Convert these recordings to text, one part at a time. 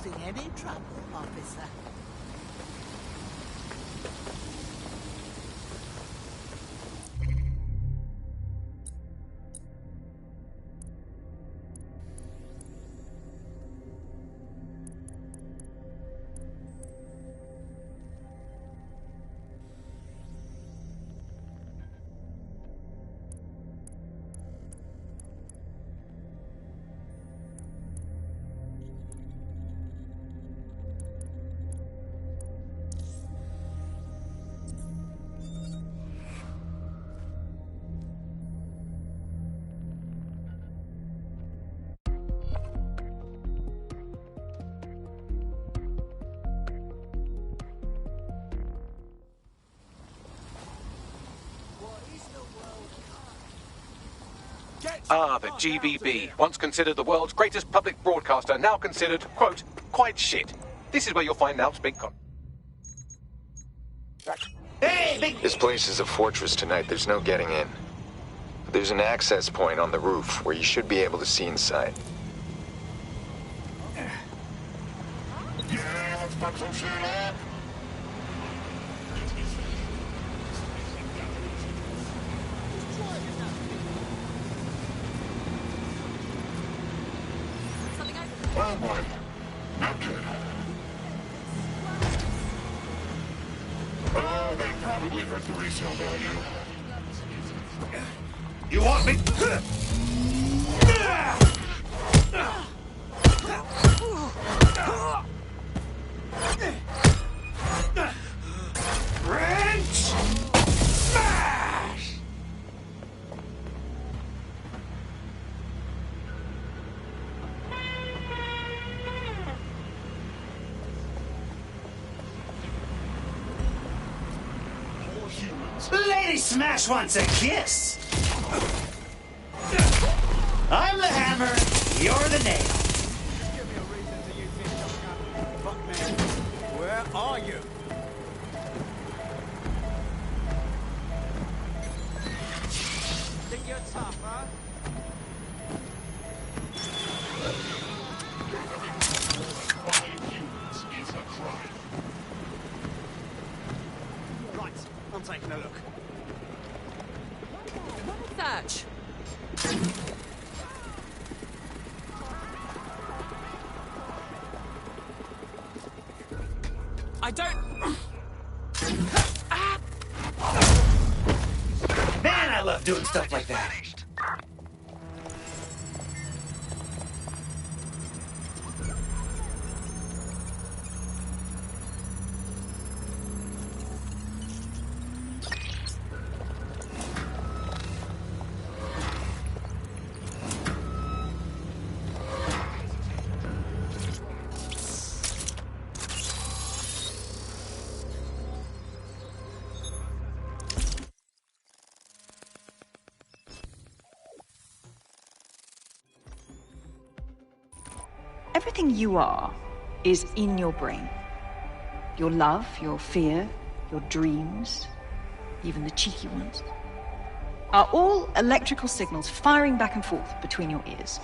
causing any trouble, officer. The GBB, once considered the world's greatest public broadcaster, now considered, quote, quite shit. This is where you'll find Alp's big con... This place is a fortress tonight. There's no getting in. There's an access point on the roof where you should be able to see inside. Yeah, let's fuck some shit up. Oh boy, not good. Oh, they probably hurt the resale value. You want me? Wrench! Smash! Lady Smash wants a kiss. I'm the hammer, you're the nail. Give me a reason to use this shotgun. Fuck man, where are you? Think you're tough, huh? Right, I'm taking a look. Search. I don't... Man, I love doing stuff like that. Everything you are is in your brain. Your love, your fear, your dreams, even the cheeky ones, are all electrical signals firing back and forth between your ears.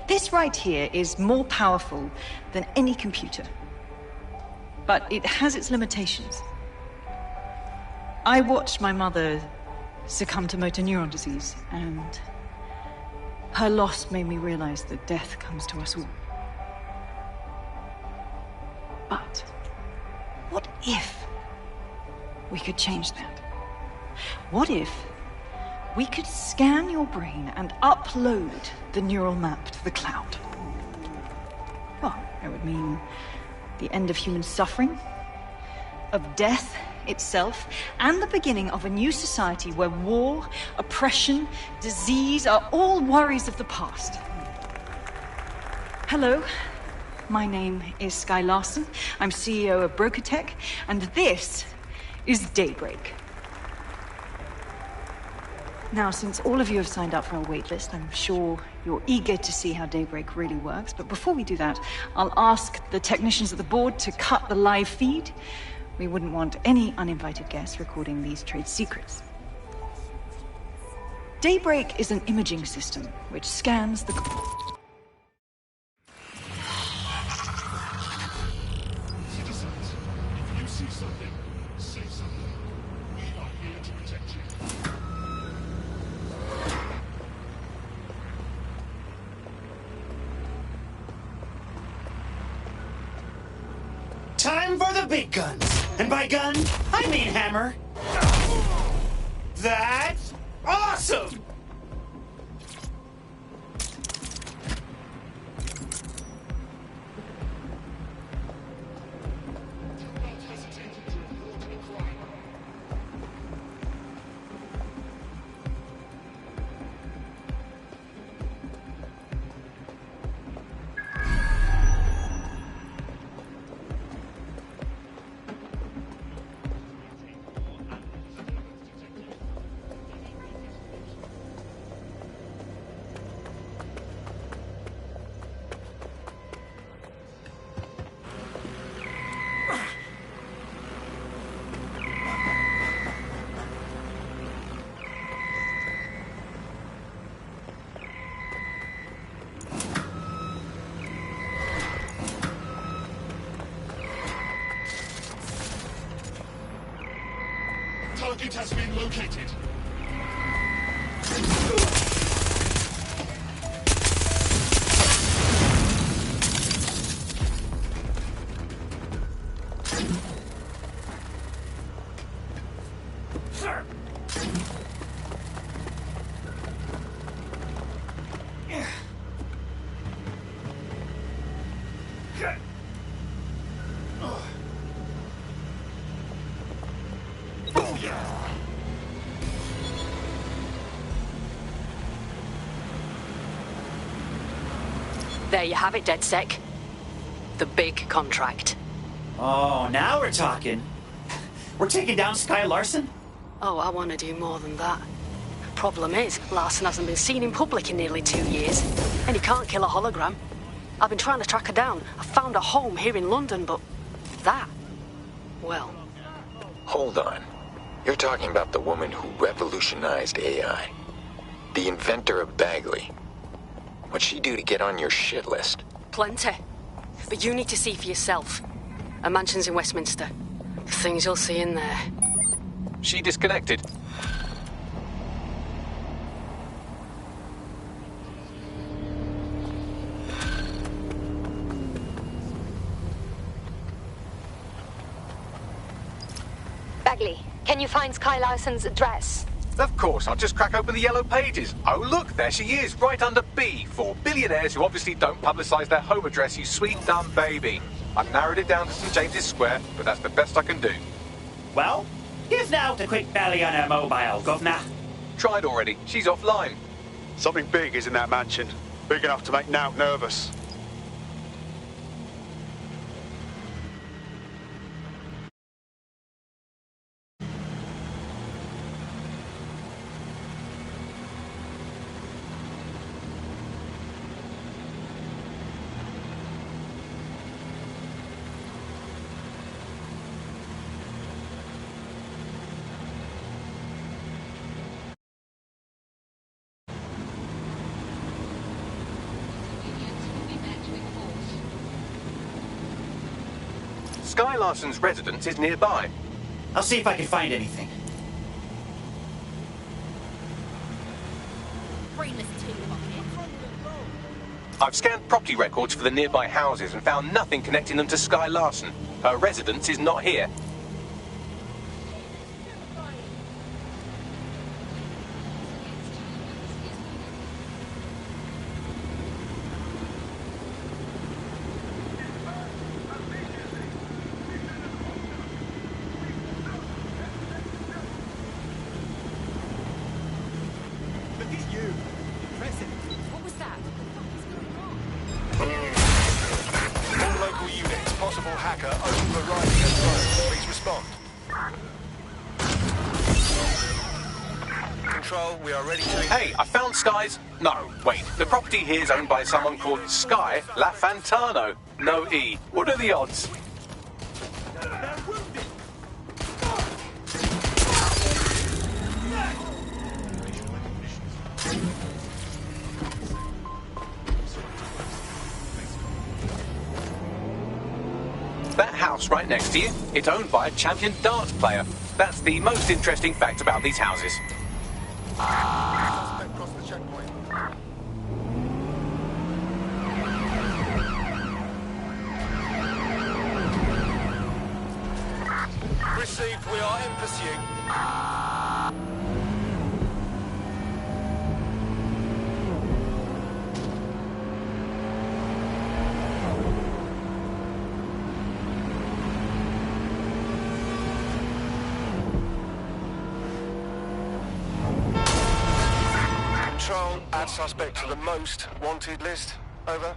This right here is more powerful than any computer, but it has its limitations. I watched my mother succumb to motor neuron disease, and her loss made me realize that death comes to us all. But what if we could change that? What if we could scan your brain and upload the neural map to the cloud? Well, it would mean the end of human suffering, of death itself, and the beginning of a new society where war, oppression, disease are all worries of the past. Hello. My name is Skye Larson. I'm CEO of Brokertech, and this is Daybreak. Now, since all of you have signed up for our waitlist, I'm sure you're eager to see how Daybreak really works. But before we do that, I'll ask the technicians at the board to cut the live feed. We wouldn't want any uninvited guests recording these trade secrets. Daybreak is an imaging system which scans the... big guns. And by gun, I mean hammer. That's awesome! Target has been located. There you have it, DedSec. The big contract. Oh, now we're talking. We're taking down Sky Larson? Oh, I want to do more than that. Problem is, Larson hasn't been seen in public in nearly 2 years, and he can't kill a hologram. I've been trying to track her down. I found a home here in London, but that... well... Hold on. You're talking about the woman who revolutionized AI. The inventor of Bagley. What'd she do to get on your shit list? Plenty. But you need to see for yourself. Her mansion's in Westminster. The things you'll see in there. She disconnected. Bagley, can you find Sky Larson's address? Of course, I'll just crack open the yellow pages. Oh, look, there she is, right under B, for billionaires who obviously don't publicise their home address, you sweet dumb baby. I've narrowed it down to St. James's Square, but that's the best I can do. Well, give now a quick belly on her mobile, governor. Tried already. She's offline. Something big is in that mansion. Big enough to make Nout nervous. Sky Larson's residence is nearby. I'll see if I can find anything. I've scanned property records for the nearby houses and found nothing connecting them to Sky Larson. Her residence is not here. Hey, I found Sky's... No, wait. The property here is owned by someone called Sky LaFantano. No E. What are the odds? That house right next to you, it's owned by a champion darts player. That's the most interesting fact about these houses. Cross the checkpoint. Received, we are in pursuit. Control, add suspect to the most wanted list. Over.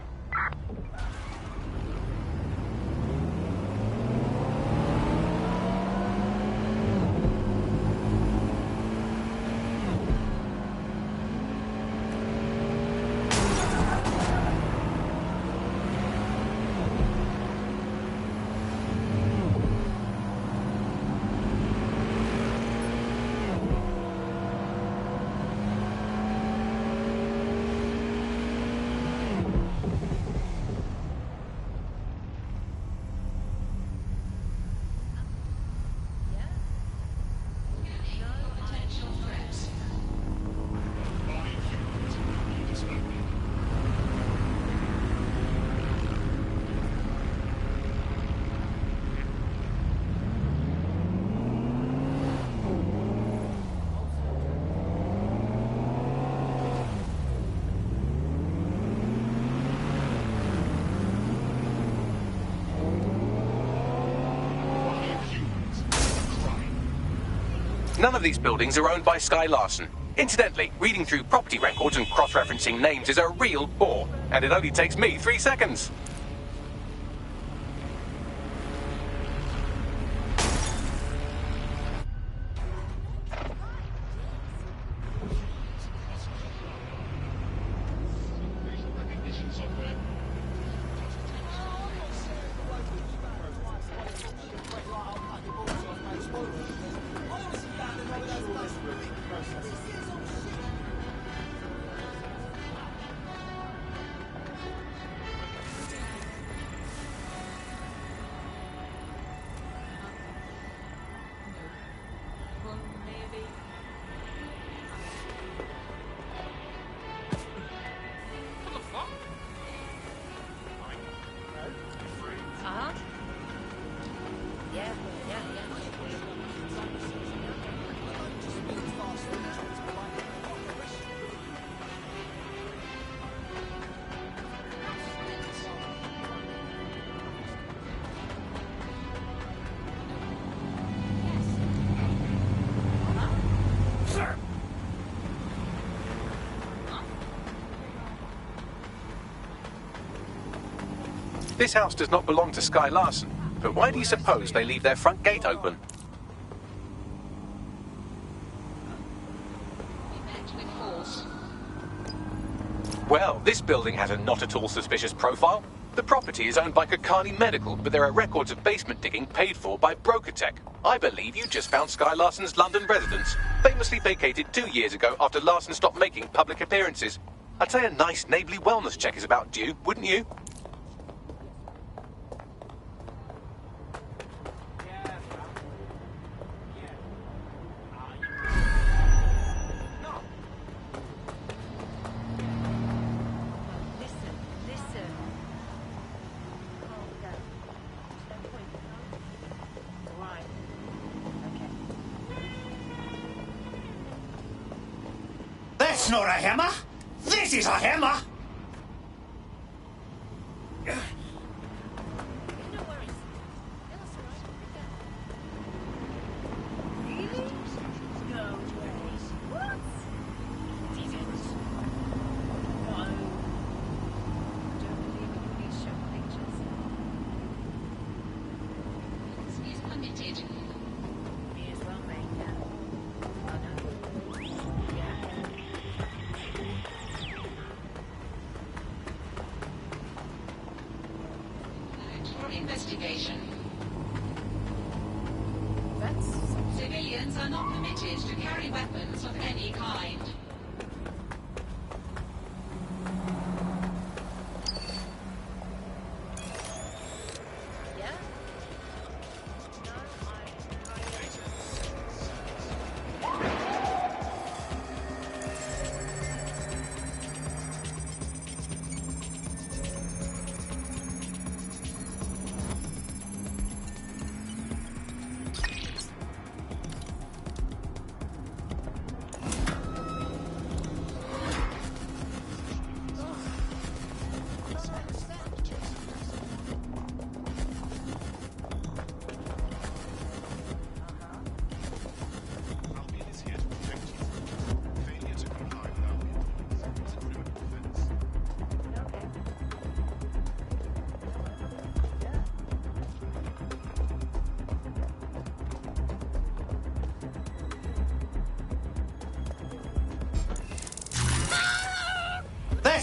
None of these buildings are owned by Sky Larson. Incidentally, reading through property records and cross-referencing names is a real bore, and it only takes me 3 seconds. This house does not belong to Sky Larson, but why do you suppose they leave their front gate open? Well, this building has a not at all suspicious profile. The property is owned by Kakani Medical, but there are records of basement digging paid for by Brokertech. I believe you just found Sky Larson's London residence, famously vacated 2 years ago after Larson stopped making public appearances. I'd say a nice neighbourly wellness check is about due, wouldn't you? That's not a hammer! This is a hammer!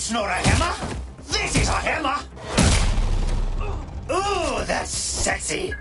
That's not a hammer! This is a hammer! Ooh, that's sexy!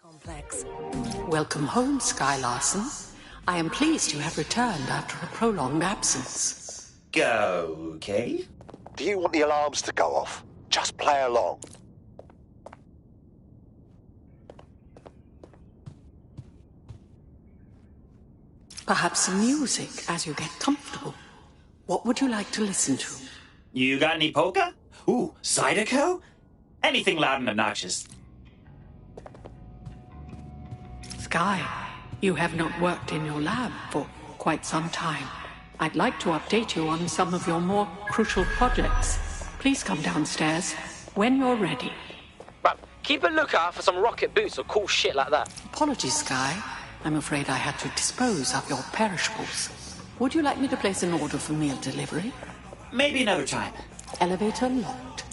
Complex. Welcome home, Sky Larson. I am pleased you have returned after a prolonged absence. Okay. Do you want the alarms to go off? Just play along. Perhaps some music as you get comfortable. What would you like to listen to? You got any polka? Ooh, Zydeco? Anything loud and obnoxious. Sky, you have not worked in your lab for quite some time. I'd like to update you on some of your more crucial projects. Please come downstairs when you're ready. Right, keep a lookout for some rocket boots or cool shit like that. Apologies, Sky. I'm afraid I had to dispose of your perishables. Would you like me to place an order for meal delivery? Maybe another time. Elevator locked.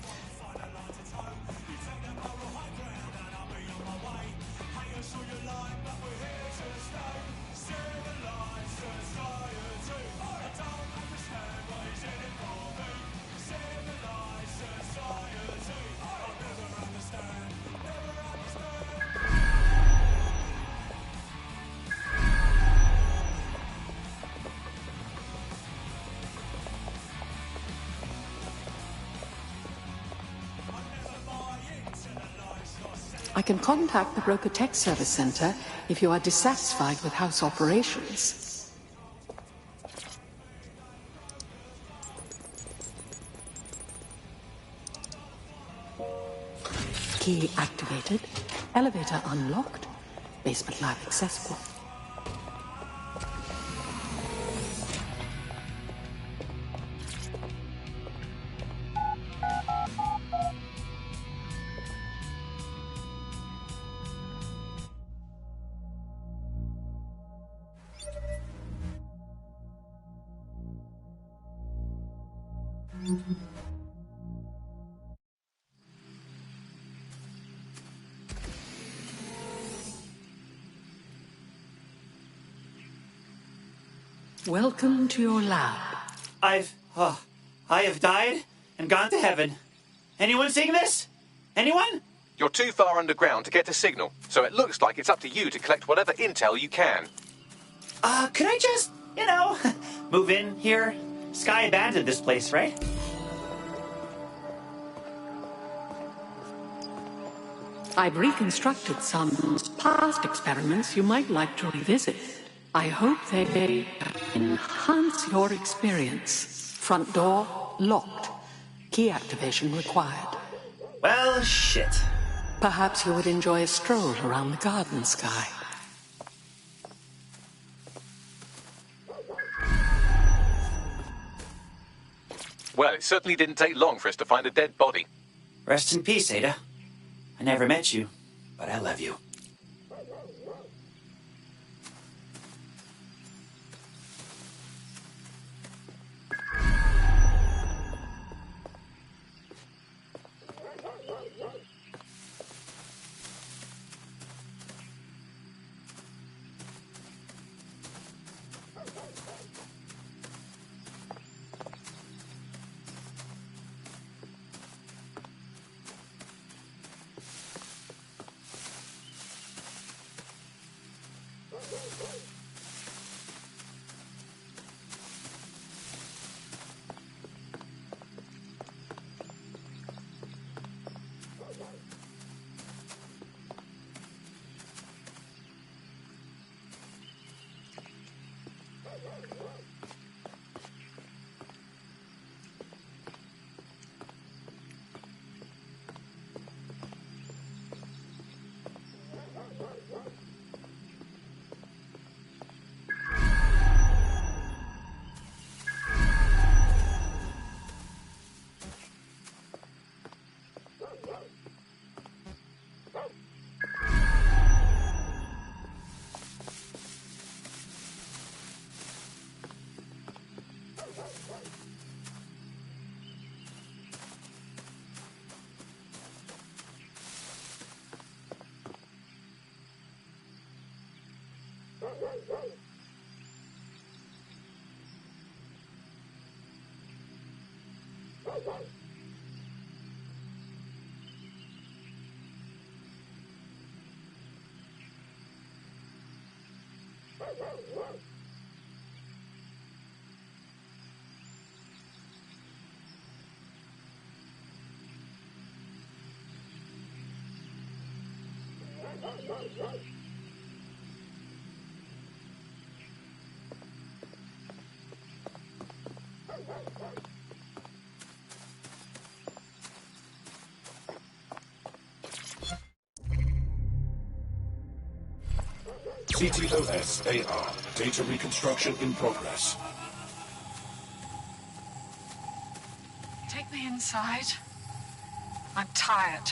I can contact the Broker Tech Service Center if you are dissatisfied with house operations. Key activated. Elevator unlocked. Basement lab accessible. Welcome to your lab. I have died and gone to heaven. Anyone seeing this? Anyone? You're too far underground to get a signal, so it looks like it's up to you to collect whatever intel you can. Could I just, move in here? Sky abandoned this place, right? I've reconstructed some past experiments you might like to revisit. I hope they enhance your experience. Front door locked. Key activation required. Well, shit. Perhaps you would enjoy a stroll around the garden, Sky. Well, it certainly didn't take long for us to find a dead body. Rest in peace, Ada. I never met you, but I love you. CTOS-AR. Data reconstruction in progress. Take me inside. I'm tired.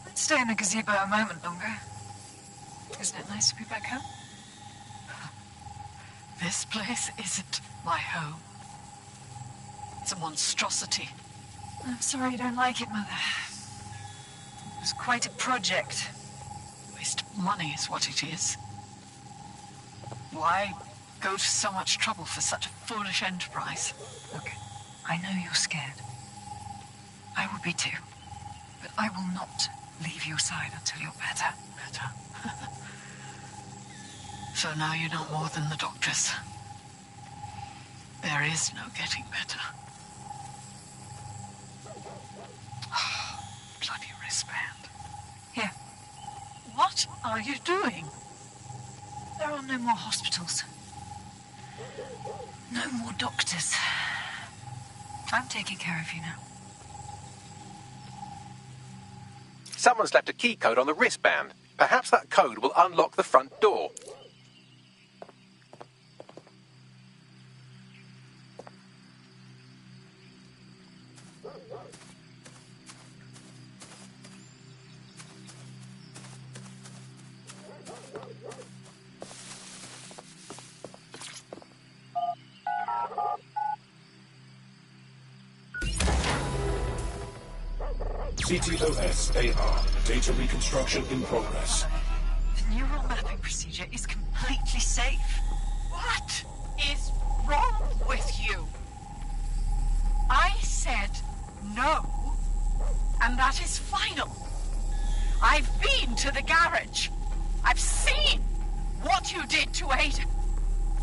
Let's stay in the gazebo a moment longer. Isn't it nice to be back home? This place isn't my home. It's a monstrosity. I'm sorry you don't like it, Mother. It was quite a project. Waste of money is what it is. Why go to so much trouble for such a foolish enterprise? Look, I know you're scared. I would be too. But I will not leave your side until you're better. Better? So now you know more than the doctors. There is no getting better. Oh, bloody wristband. Here. What are you doing? There are no more hospitals. No more doctors. I'm taking care of you now. Someone's left a key code on the wristband. Perhaps that code will unlock the front door. CTOS-AR. Data reconstruction in progress. The neural mapping procedure is completely safe. What is wrong with you? I said no, and that is final. I've been to the garage. I've seen what you did to Ada.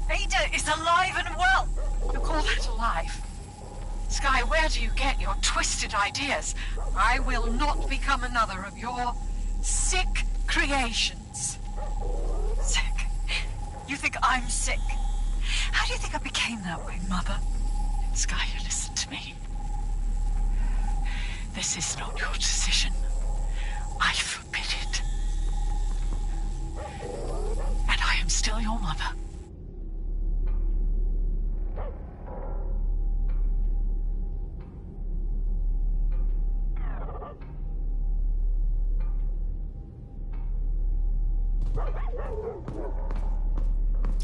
Ada is alive and well. You call that alive? Sky, where do you get your twisted ideas? I will not become another of your sick creations. Sick? You think I'm sick? How do you think I became that way, Mother? Sky, you listen to me. This is not your decision. I forbid it. And I am still your mother.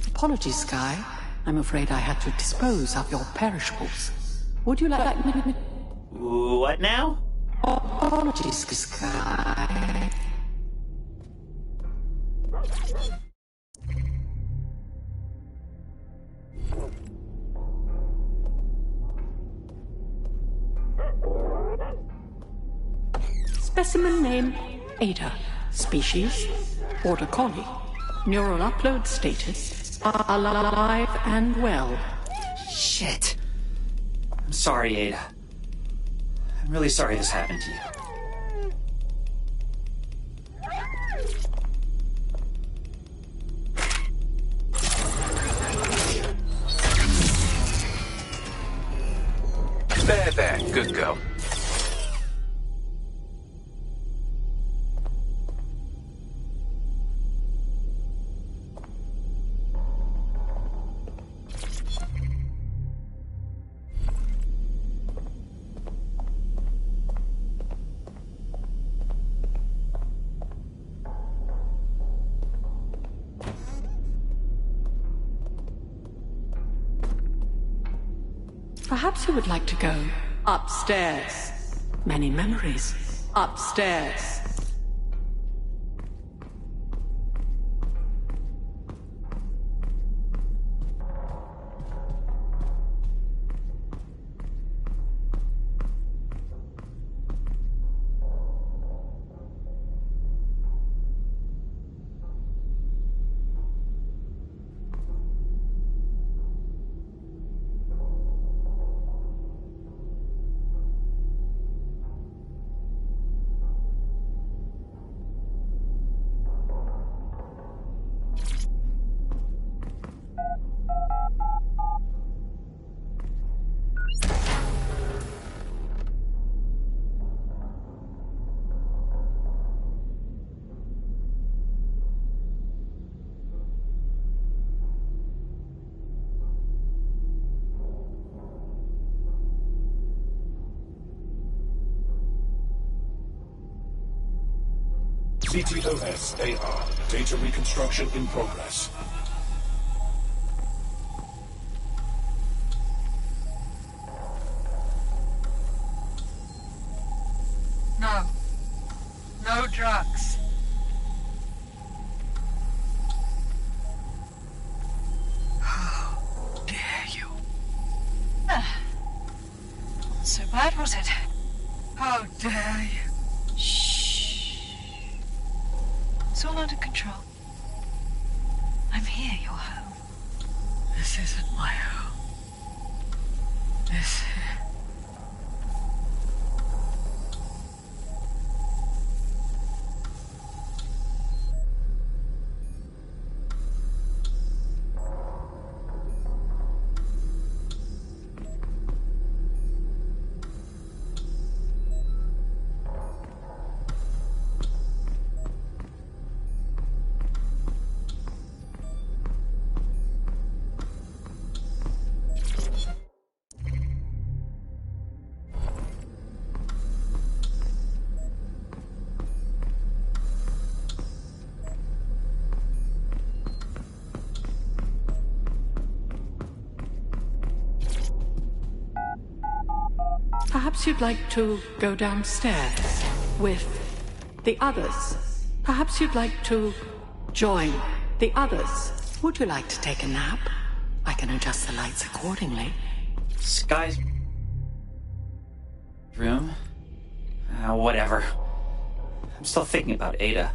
Apologies, Sky. I'm afraid I had to dispose of your perishables. Would you like me? What now? Apologies, Sky. Specimen name, Ada. Species, Border Collie. Neural upload status, alive and well. Shit. I'm sorry, Ada. I'm really sorry this happened to you. There, good girl. Perhaps you would like to go upstairs. Many memories. Upstairs. CTOS-AR. Data reconstruction in progress. No. No drugs. How dare you? Not so bad, was it? How dare you? Shh. It's all under control. I'm here, you're home. This isn't my home. This... Perhaps you'd like to go downstairs with the others. Perhaps you'd like to join the others. Would you like to take a nap? I can adjust the lights accordingly. Sky's room? Whatever. I'm still thinking about Ada.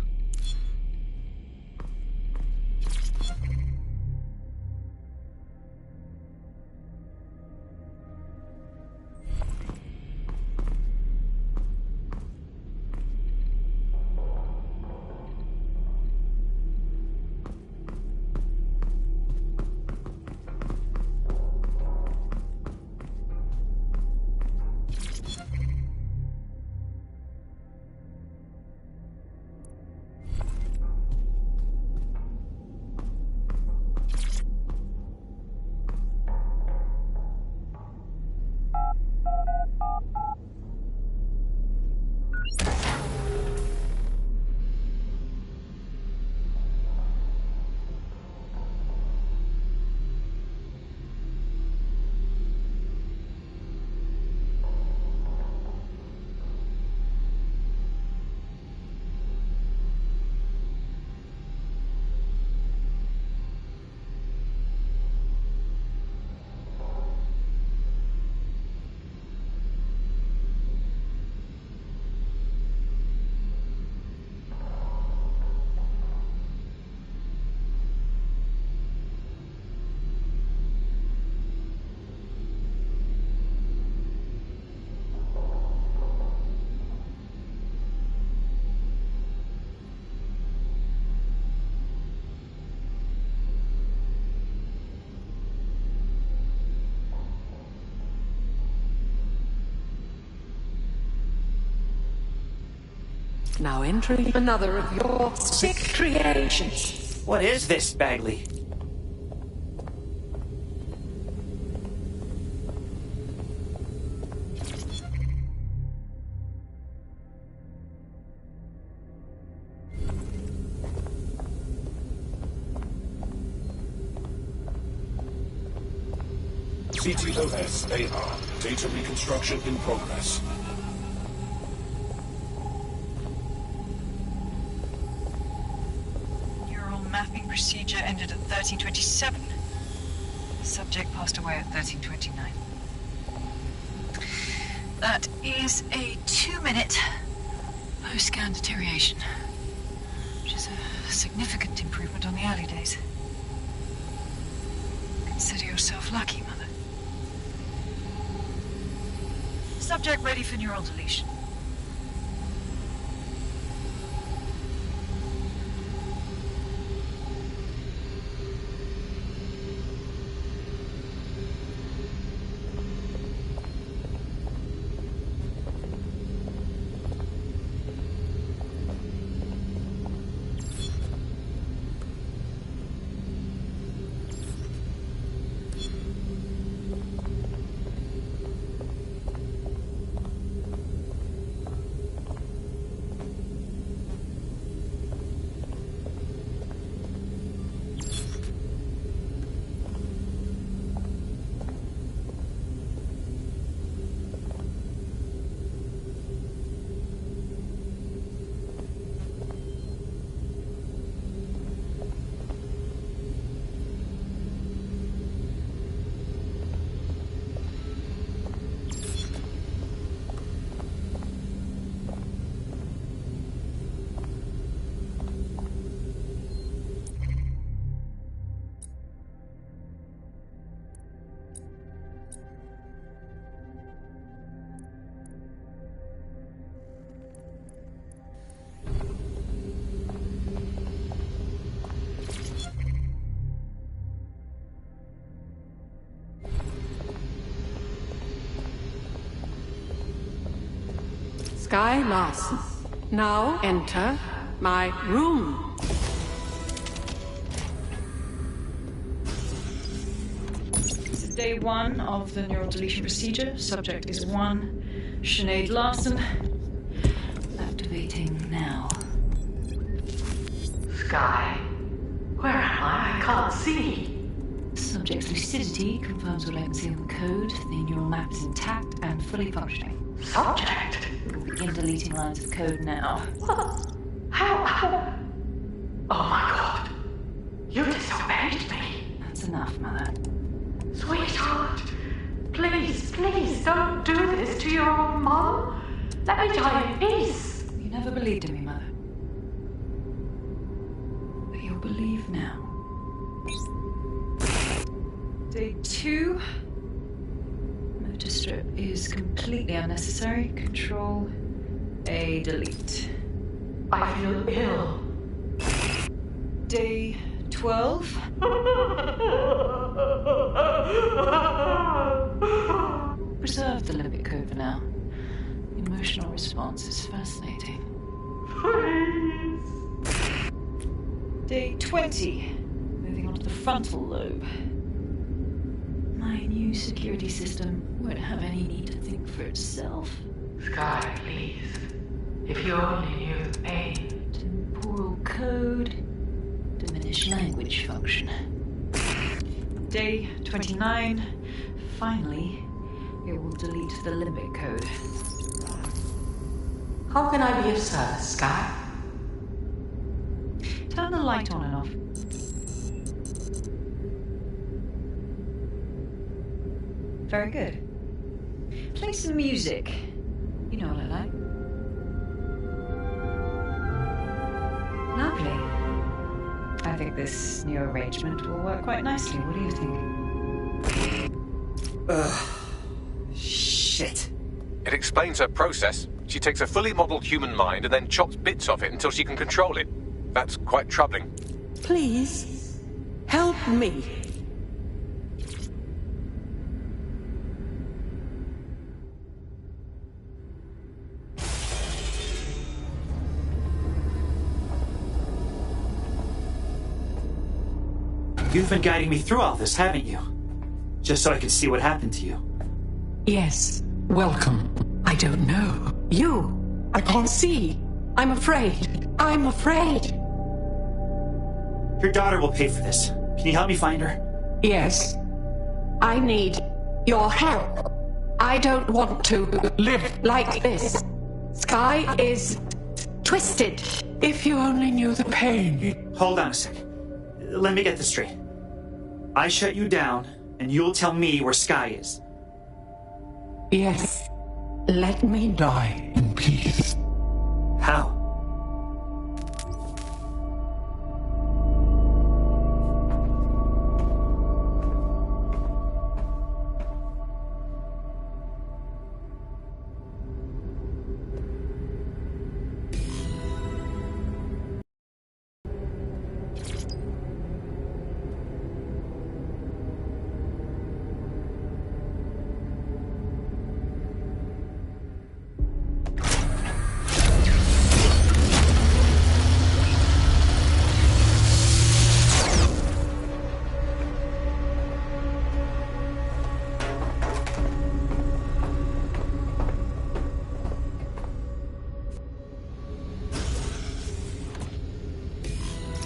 Now entering another of your sick creations. What is this, Bagley? CTOS-AR. Data reconstruction in progress. Mapping procedure ended at 1327. The subject passed away at 1329. That is a 2-minute post-scan deterioration, which is a significant improvement on the early days. Consider yourself lucky, Mother. Subject ready for neural deletion. Sky Larson. Now enter my room. Day 1 of the neural deletion procedure. Subject is 1, Sinead Larson. Activating now. Sky, where am I? I can't see. Subject's lucidity confirms reliability of the code. The neural map is intact and fully functioning. Subject? We'll begin deleting lines of code now. What? How? Oh my God. You disobeyed me. That's enough, Mother. Sweetheart, please, please don't do this to your own mom. Let me die in peace. You never believed in me, Mother. But you'll believe now. Day 2. Motor strip is completely unnecessary. Control A, delete. I feel ill. Day 12. Preserve the limbic code for now. The emotional response is fascinating. Please. Day 20. Moving on to the frontal lobe. My new security system won't have any need to think for itself. Sky, please. If you only knew the pain. Temporal code. Diminish language function. Day 29. Finally, it will delete the limbic code. How can I be of service, Sky? Turn the light on and off. Very good. Play some music. You know what I like. Lovely. I think this new arrangement will work quite nicely. What do you think? Ugh. Shit. It explains her process. She takes a fully modeled human mind and then chops bits of it until she can control it. That's quite troubling. Please, help me. You've been guiding me through all this, haven't you? Just so I could see what happened to you. Yes, welcome. I don't know. You! I can't see. I'm afraid. I'm afraid. Your daughter will pay for this. Can you help me find her? Yes. I need your help. I don't want to live like this. Sky is twisted. If you only knew the pain. Hold on a second. Let me get this straight. I shut you down, and you'll tell me where Sky is. Yes. Let me die in peace. How?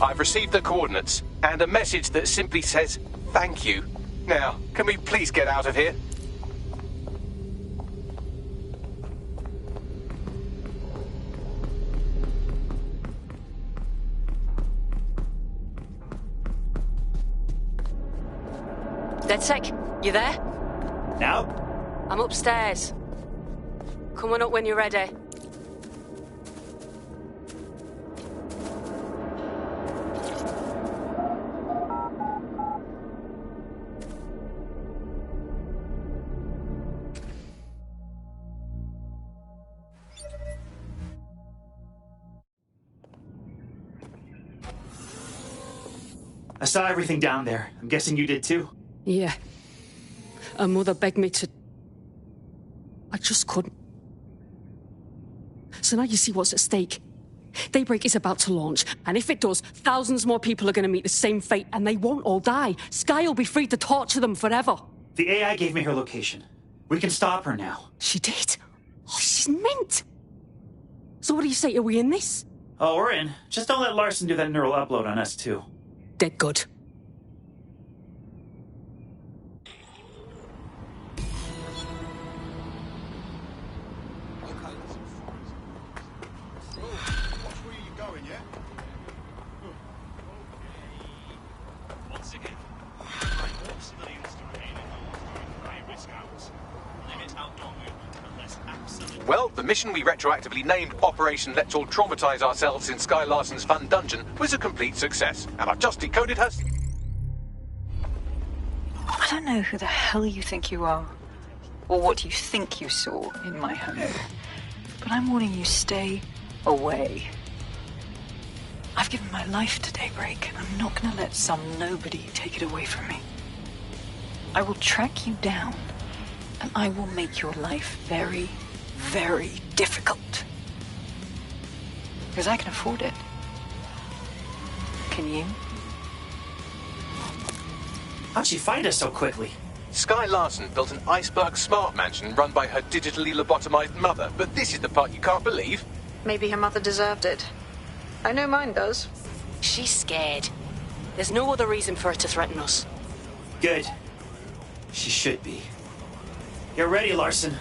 I've received the coordinates and a message that simply says, thank you. Now, can we please get out of here? DedSec, you there? Now? I'm upstairs. Coming up when you're ready. I saw everything down there. I'm guessing you did too? Yeah. Her mother begged me to... I just couldn't. So now you see what's at stake. Daybreak is about to launch, and if it does, thousands more people are going to meet the same fate, and they won't all die. Sky will be free to torture them forever. The AI gave me her location. We can stop her now. She did? Oh, she's mint! So what do you say, are we in this? Oh, we're in. Just don't let Larson do that neural upload on us, too. Dead good. Well, the mission we retroactively named Operation Let's All Traumatize Ourselves in Sky Larson's Fun Dungeon was a complete success, and I've just decoded her... I don't know who the hell you think you are, or what you think you saw in my home, but I'm warning you, stay away. I've given my life to Daybreak, and I'm not going to let some nobody take it away from me. I will track you down, and I will make your life very, very difficult. Because I can afford it. Can you? How'd she find us so quickly? Sky Larson built an iceberg smart mansion run by her digitally lobotomized mother, but this is the part you can't believe. Maybe her mother deserved it. I know mine does. She's scared. There's no other reason for her to threaten us. Good. She should be. Get ready, Larson.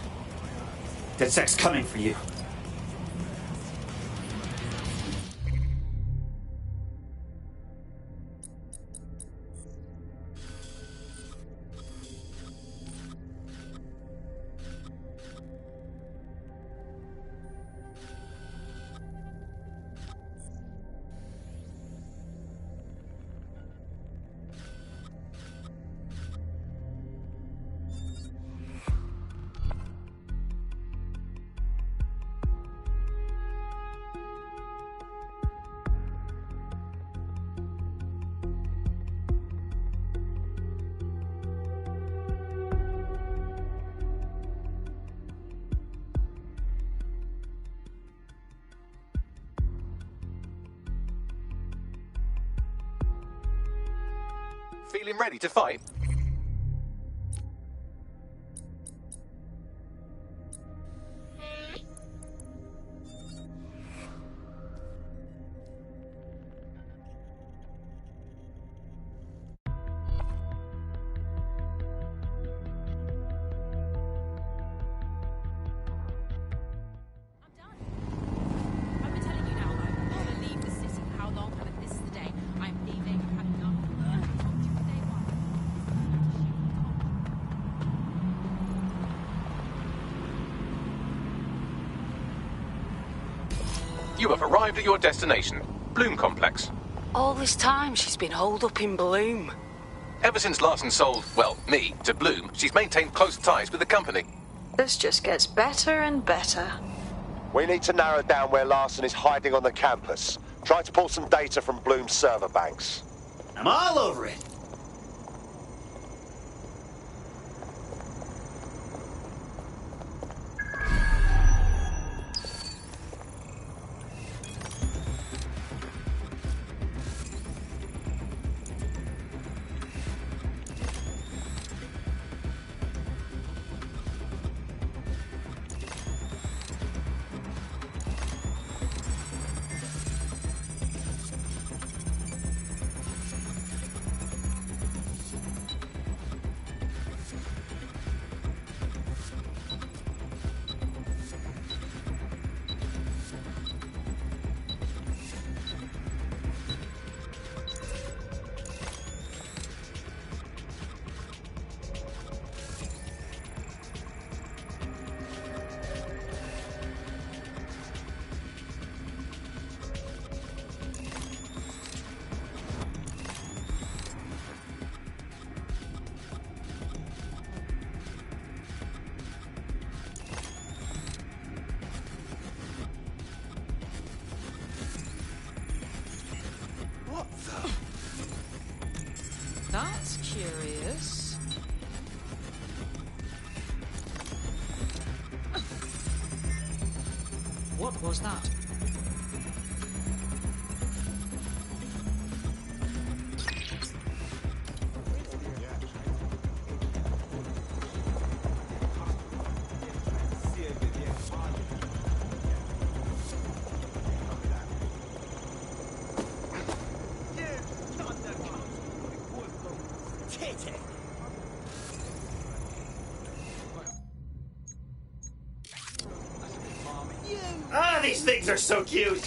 That sec's coming for you. Feeling ready to fight? You have arrived at your destination, Bloom Complex. All this time she's been holed up in Bloom. Ever since Larson sold, well, me, to Bloom, she's maintained close ties with the company. This just gets better and better. We need to narrow down where Larson is hiding on the campus. Try to pull some data from Bloom's server banks. I'm all over it. That's curious. What was that? Ah, these things are so cute!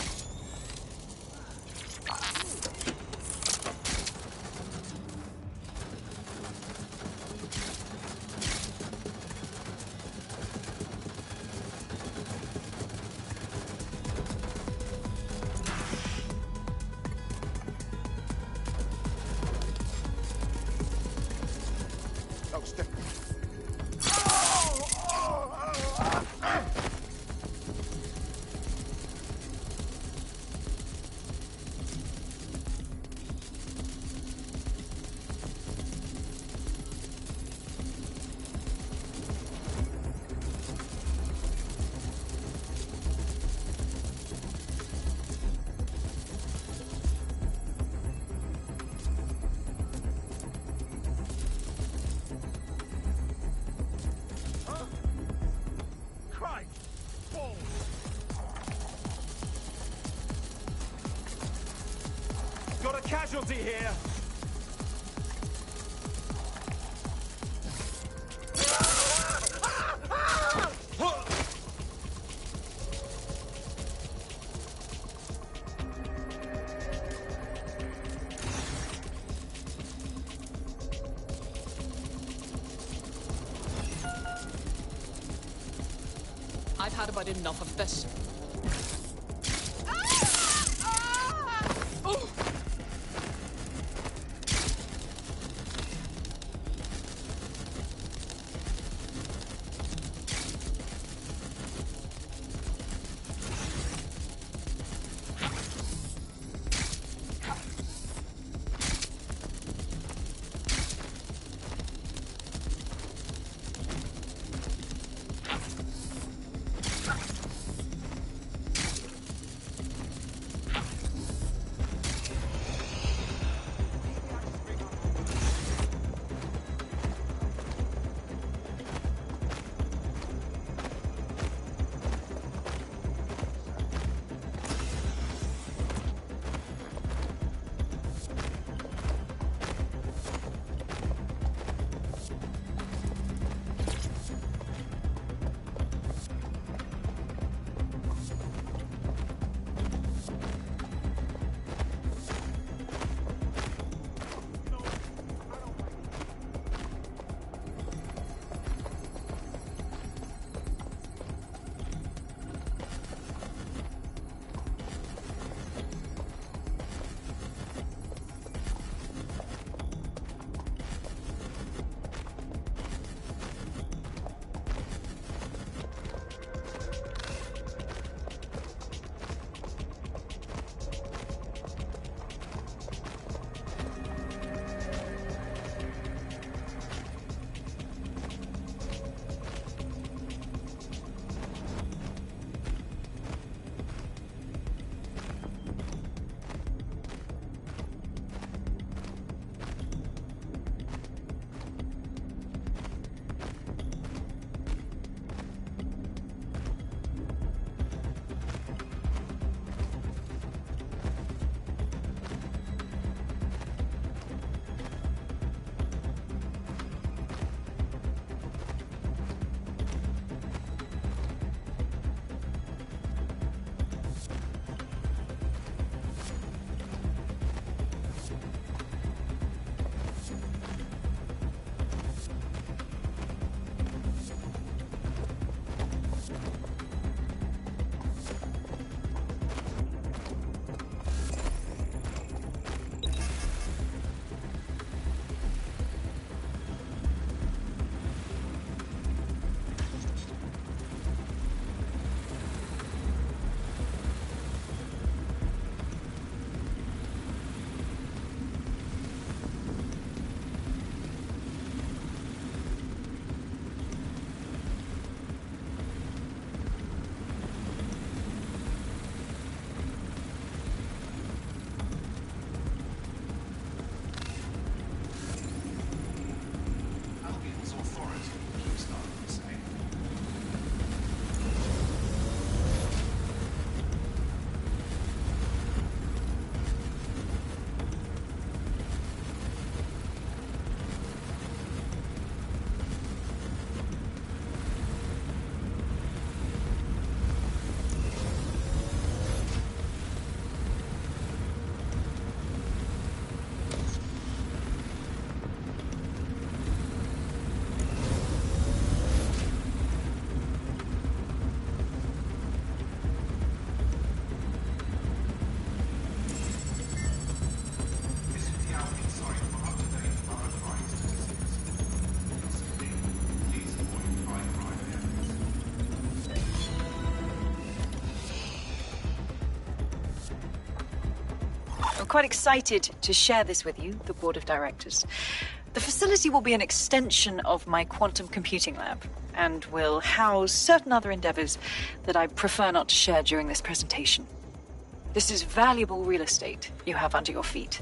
Oh, stick. Got a casualty here. I've had about enough of this. quite excited to share this with you, the board of directors. The facility will be an extension of my quantum computing lab and will house certain other endeavors that I prefer not to share during this presentation. This is valuable real estate you have under your feet.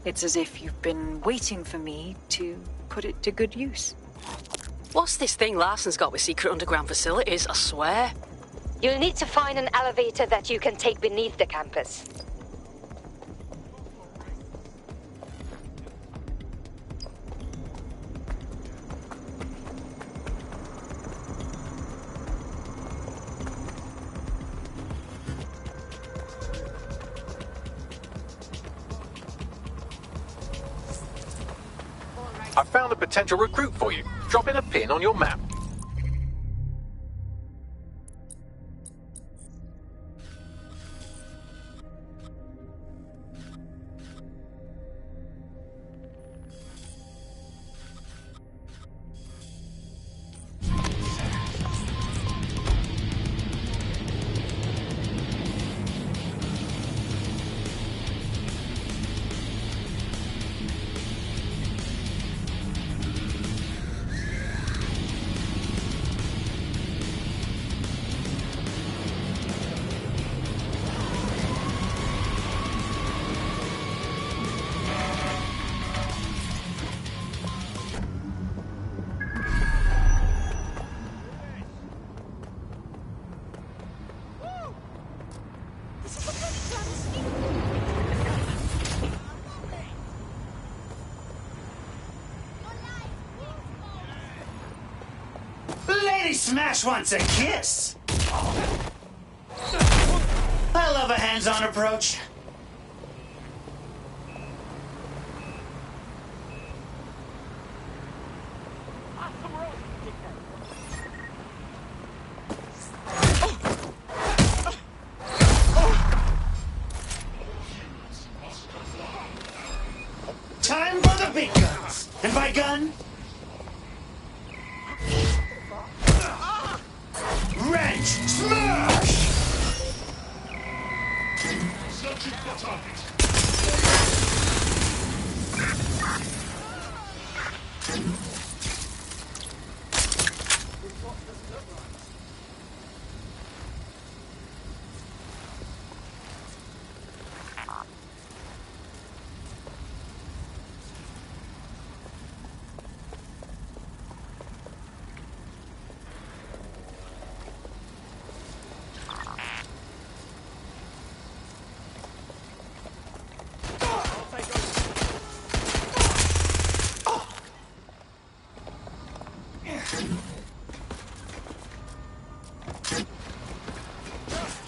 It's as if you've been waiting for me to put it to good use. What's this thing Larson's got with secret underground facilities, I swear? You'll need to find an elevator that you can take beneath the campus. I found a potential recruit for you. Drop in a pin on your map. Lady Smash wants a kiss! I love a hands-on approach. Time for the big guns! And by gun, wrench! Smash! Searching for target.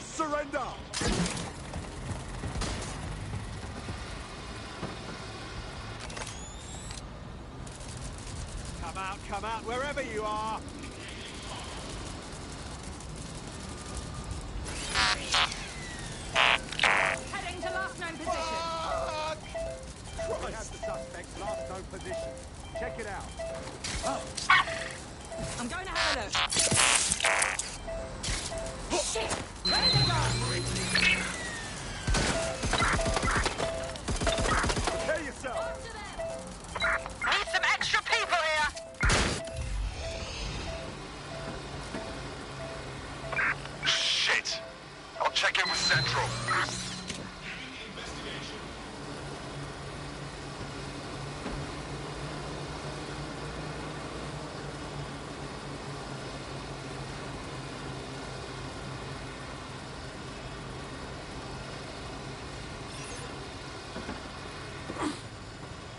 Surrender! Come out, wherever you are! Heading to last known position. We have the suspect's last known position. Check it out. I'm going to have a look. Ready to go! Prepare yourself! Need some extra people here! Shit! I'll check in with Central.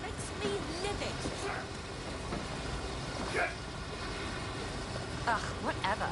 Makes me livid. Ugh, whatever.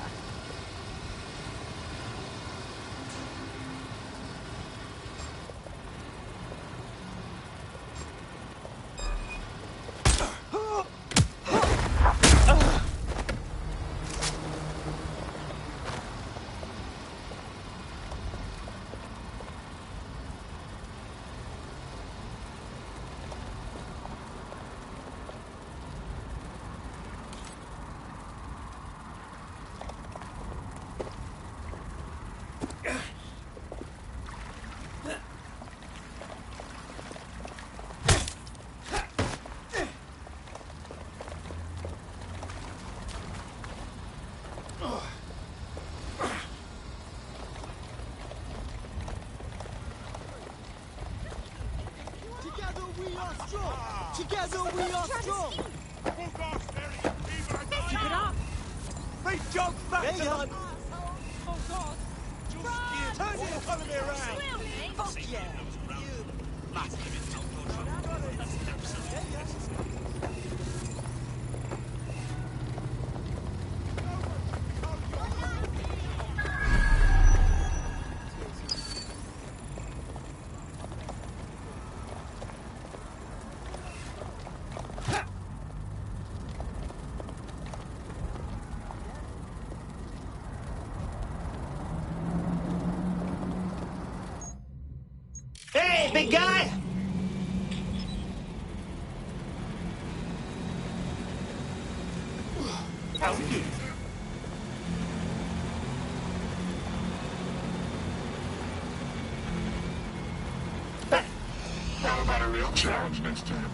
Together we are strong. Keep it up. They jumped back to London. Oh God! Turn the economy around. Fuck yeah! Hey, big guy! How are you? How about a real challenge next time?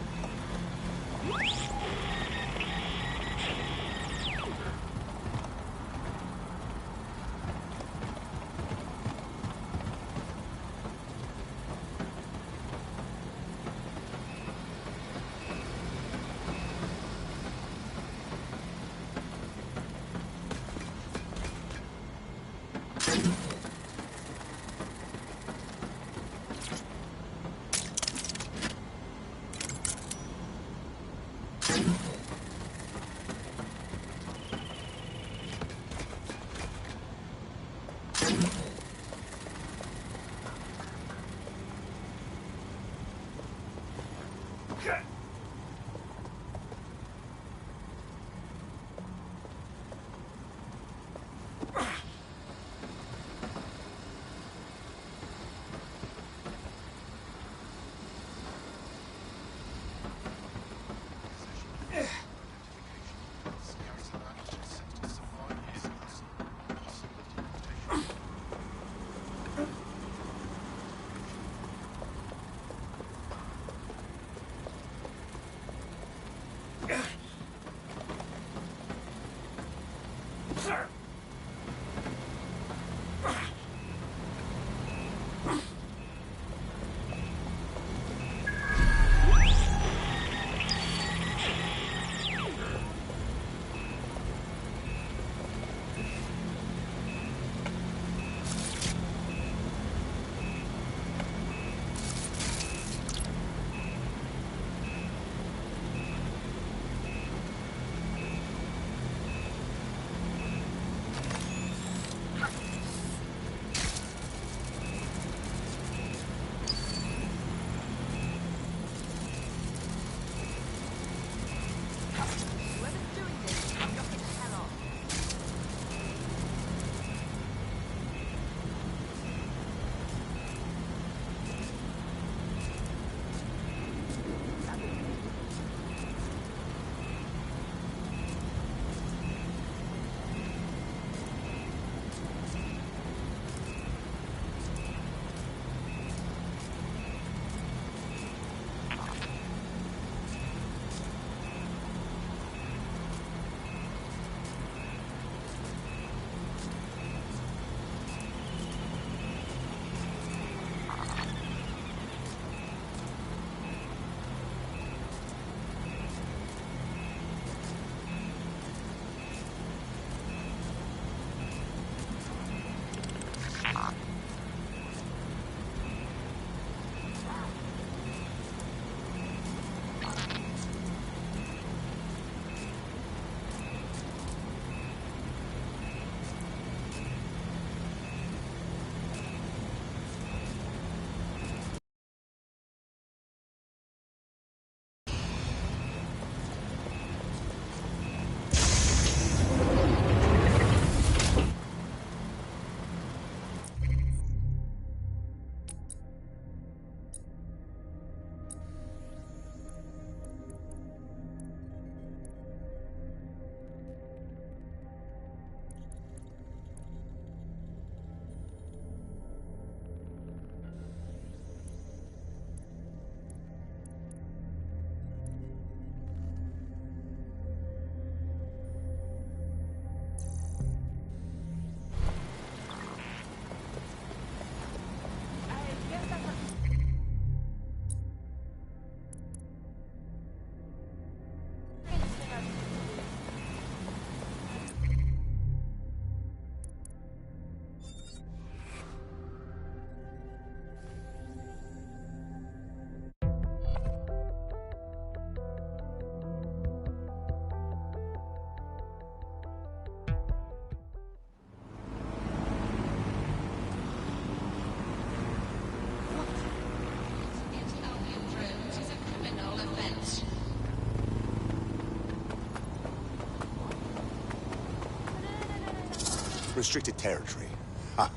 restricted territory. Huh.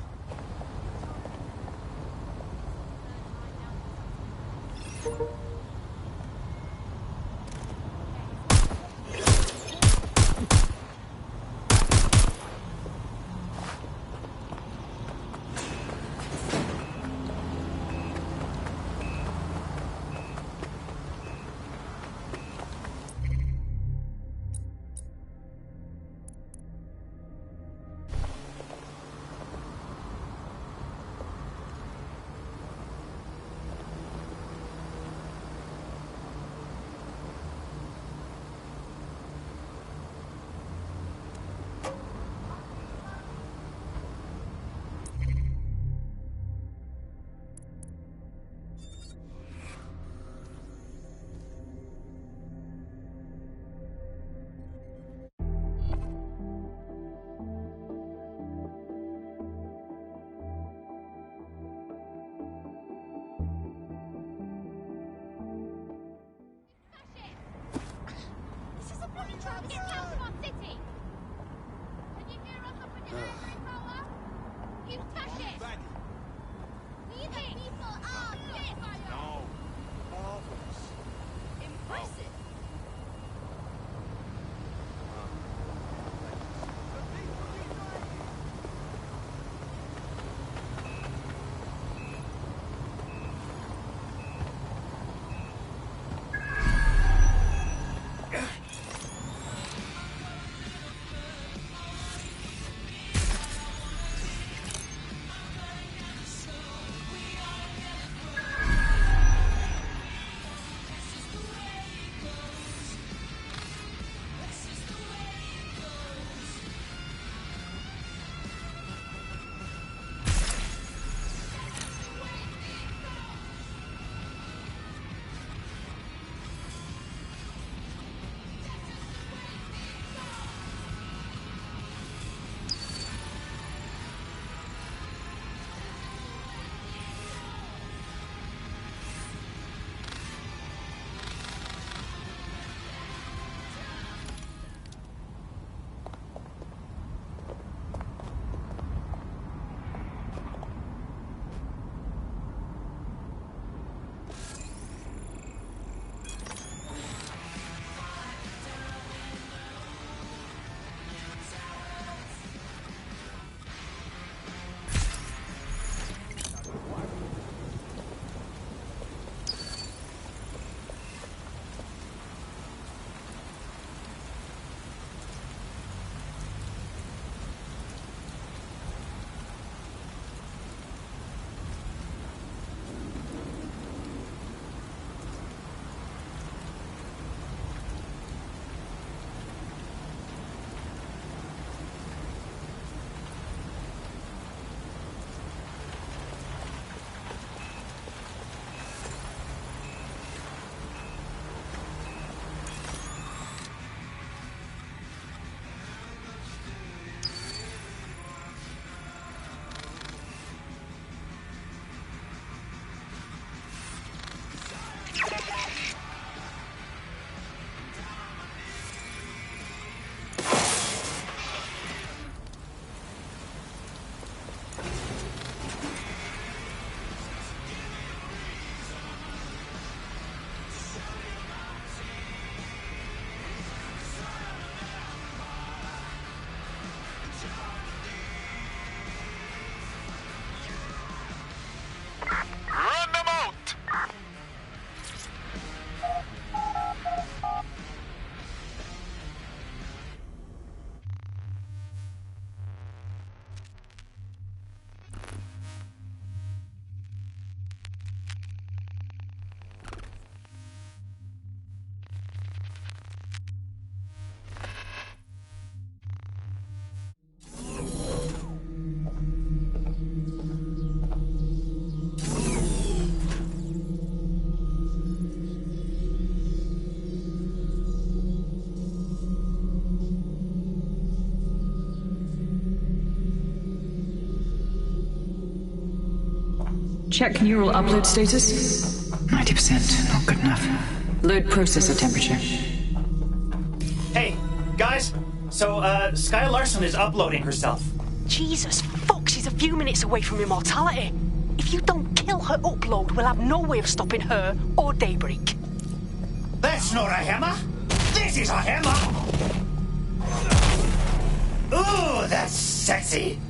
Check neural upload status. 90%, not good enough. Load processor temperature. Hey, guys. So, Sky Larson is uploading herself. Jesus fuck, she's a few minutes away from immortality. If you don't kill her upload, we'll have no way of stopping her or Daybreak. That's not a hammer! This is a hammer! Ooh, that's sexy!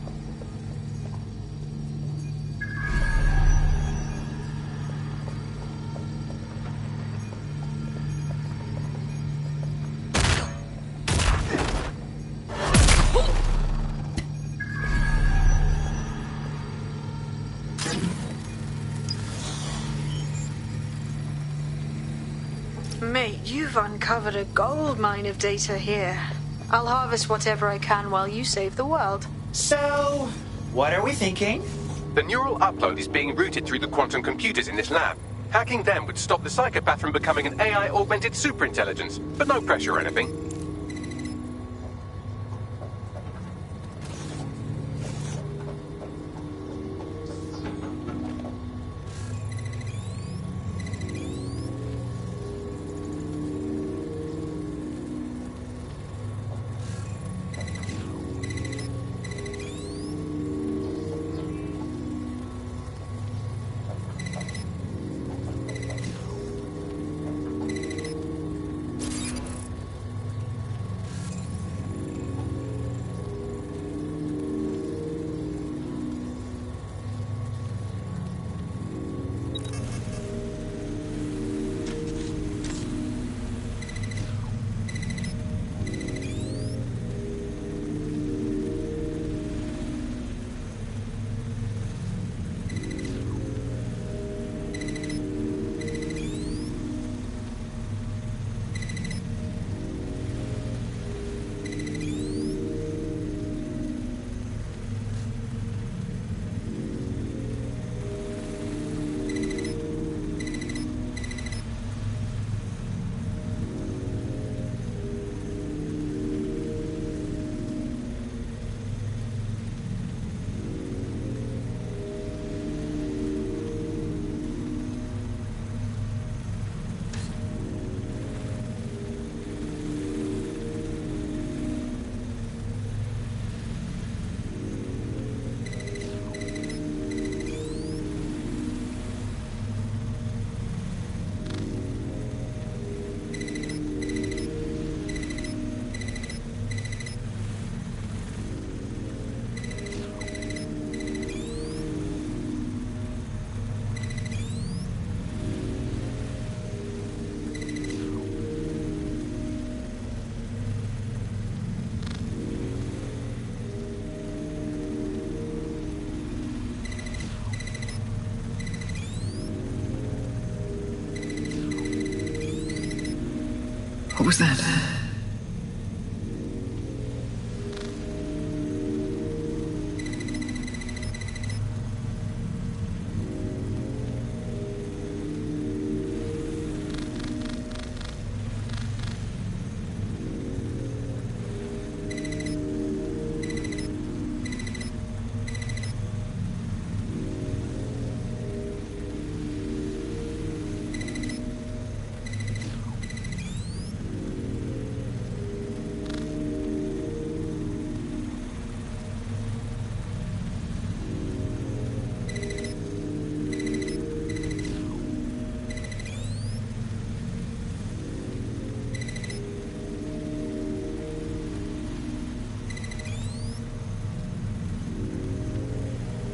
Mate, you've uncovered a gold mine of data here. I'll harvest whatever I can while you save the world. So, what are we thinking? The neural upload is being routed through the quantum computers in this lab. Hacking them would stop the psychopath from becoming an AI-augmented superintelligence, but no pressure or anything. What was that?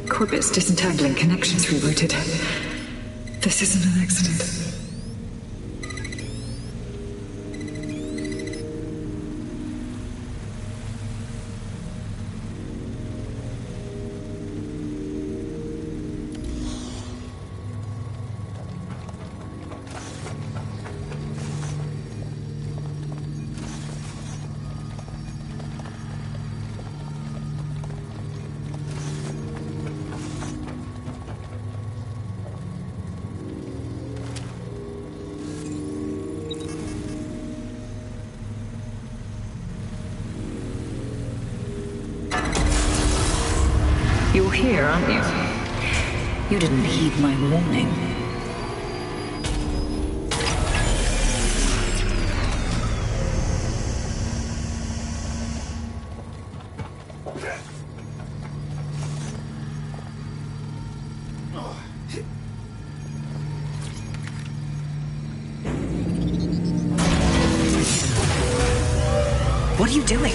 Corbet's disentangling connections rerouted. This isn't an accident. You're here, aren't you? You didn't heed my warning. What are you doing?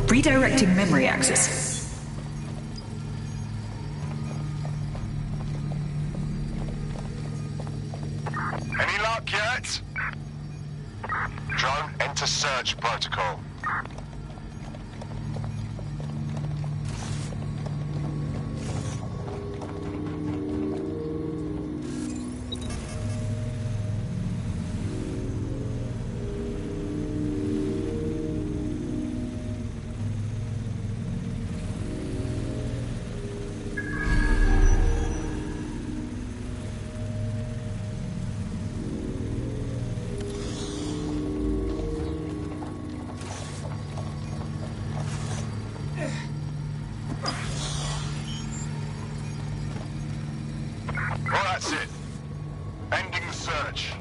Redirecting memory access. Any luck yet? Drone, enter search protocol. Well, that's it. Ending the search.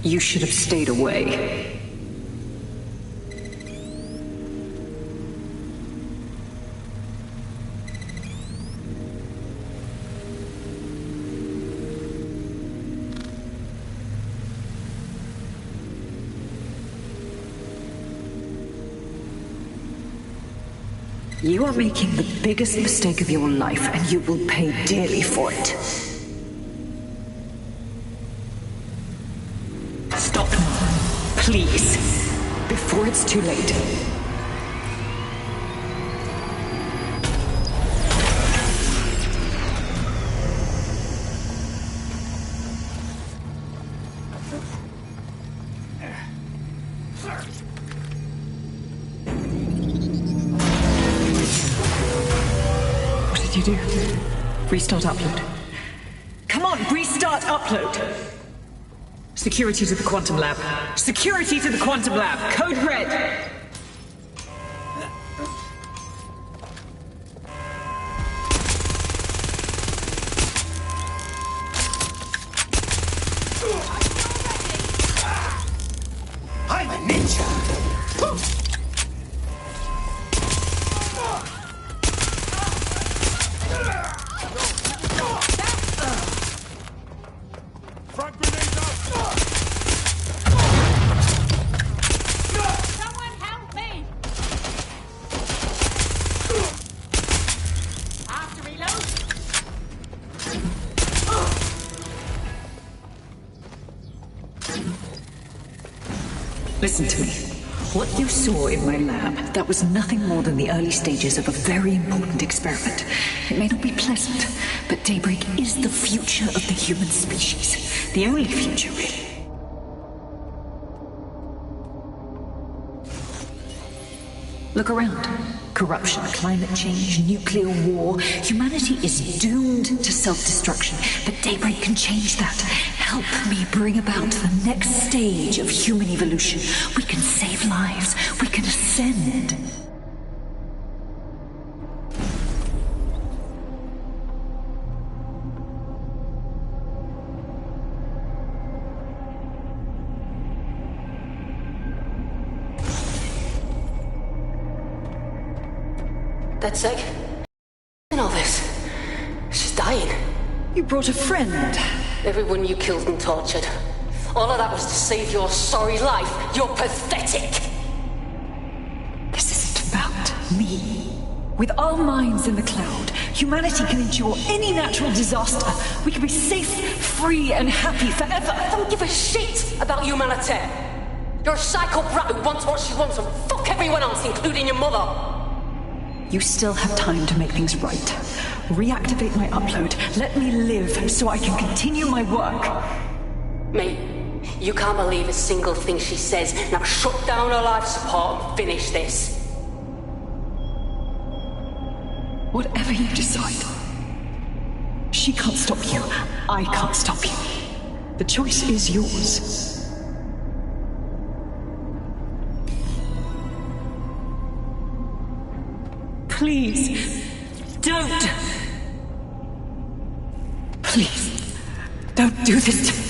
You should have stayed away. You are making the biggest mistake of your life, and you will pay dearly for it. Stop now, please, before it's too late. You do. Restart upload. Come on, restart upload. Security to the quantum lab. Security to the quantum lab. Code red. I'm a ninja. Listen to me. What you saw in my lab, that was nothing more than the early stages of a very important experiment. It may not be pleasant, but Daybreak is the future of the human species. The only future, really. Look around. Corruption, climate change, nuclear war. Humanity is doomed to self-destruction, but Daybreak can change that. Help me bring about the next stage of human evolution. We can save lives. We can ascend. That's sick. And all this. She's dying. You brought a friend. Everyone you killed and tortured. All of that was to save your sorry life. You're pathetic. This isn't about me. With our minds in the cloud, humanity can endure any natural disaster. We can be safe, free, and happy forever. I don't give a shit about humanity. You're a psycho brat who wants what she wants and fuck everyone else, including your mother. You still have time to make things right. Reactivate my upload. Let me live so I can continue my work. Mate, you can't believe a single thing she says. Now shut down her life support and finish this. Whatever you decide. She can't stop you. I can't stop you. The choice is yours. Please, don't. Please, don't do this to me.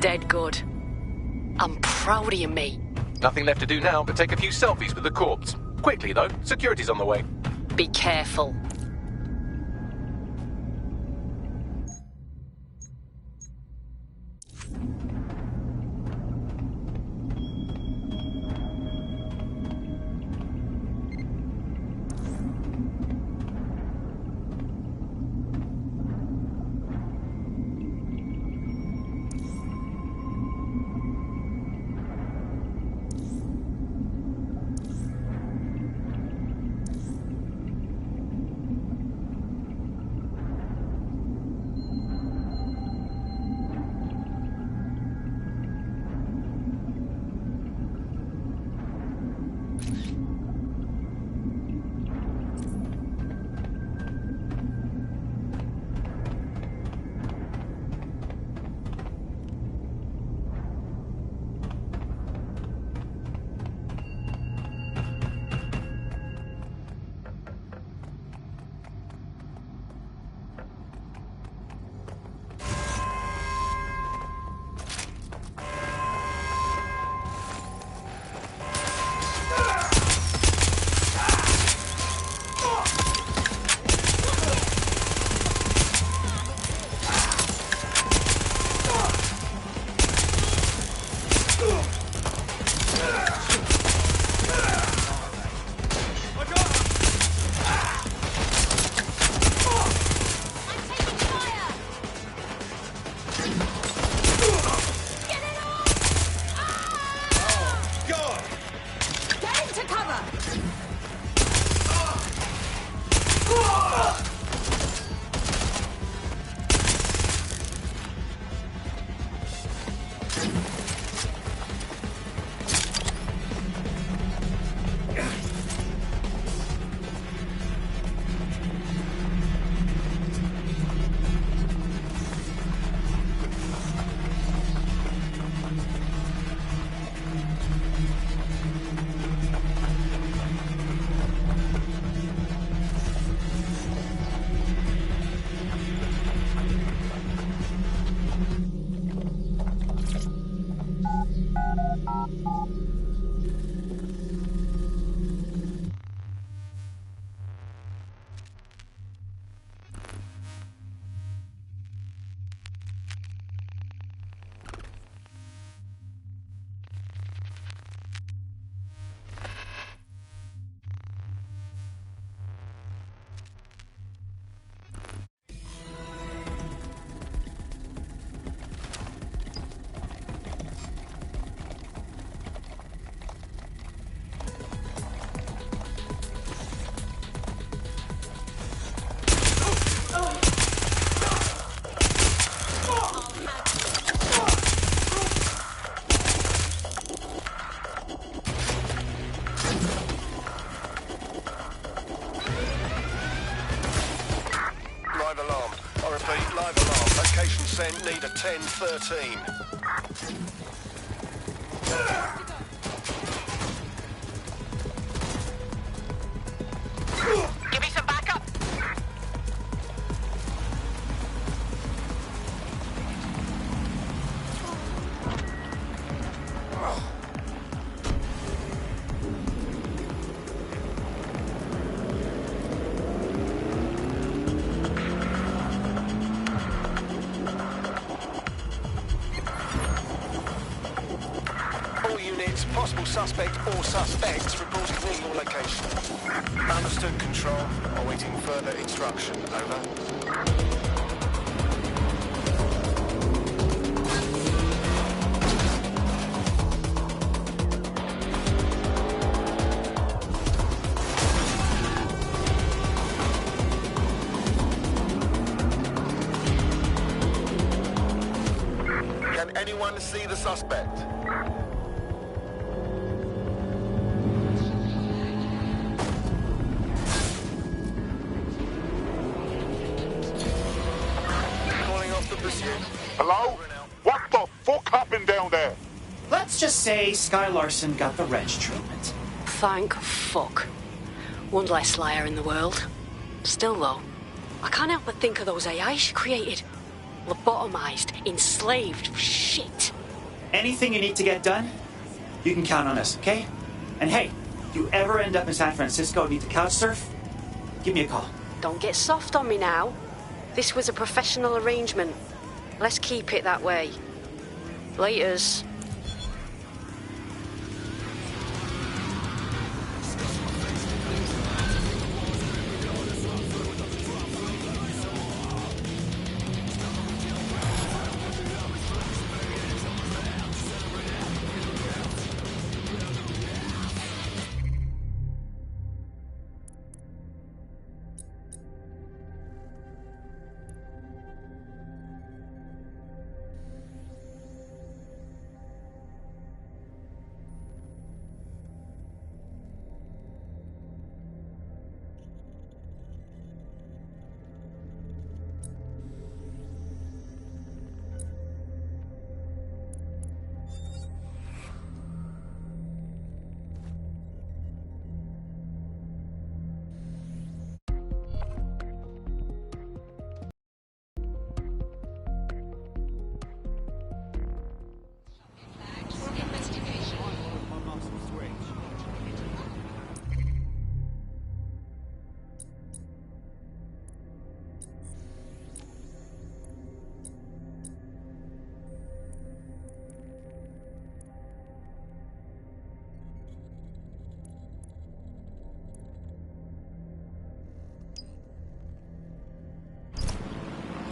Dead good. I'm proud of you, mate. Nothing left to do now but take a few selfies with the corpse. Quickly, though. Security's on the way. Be careful. Need a 10-13. Give me some backup. Possible suspect or suspects reported near your location. Understood, Control. Awaiting further instruction. Over. Can anyone see the suspect? Hello? What the fuck happened down there? Let's just say Sky Larson got the wrench treatment. Thank fuck. One less liar in the world. Still though, I can't help but think of those AI she created. lobotomized, enslaved, shit. Anything you need to get done, you can count on us, okay? And hey, if you ever end up in San Francisco and need to couch surf, give me a call. Don't get soft on me now. This was a professional arrangement. Let's keep it that way. Laters.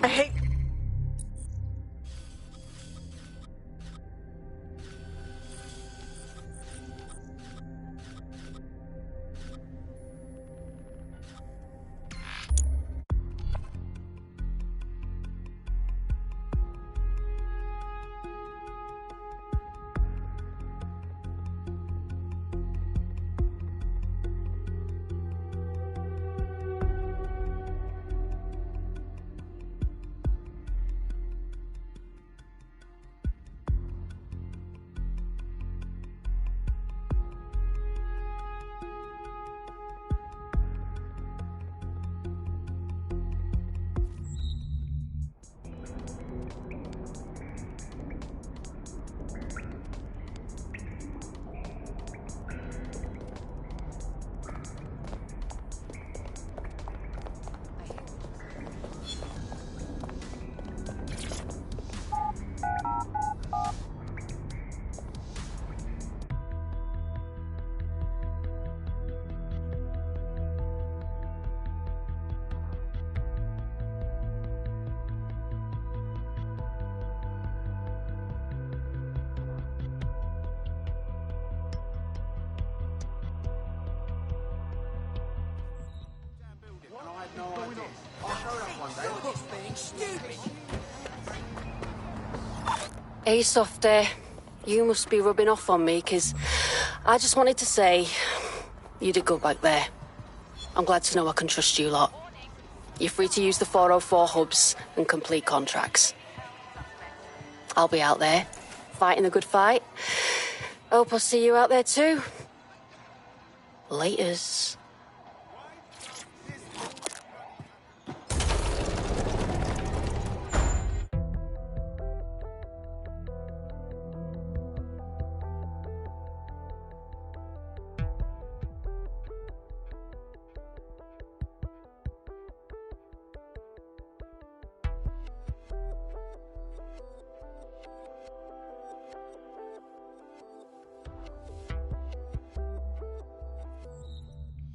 I hate... Hey, Softy. You must be rubbing off on me, 'cause I just wanted to say you did good back there. I'm glad to know I can trust you lot. You're free to use the 404 hubs and complete contracts. I'll be out there, fighting the good fight. Hope I'll see you out there too. Laters.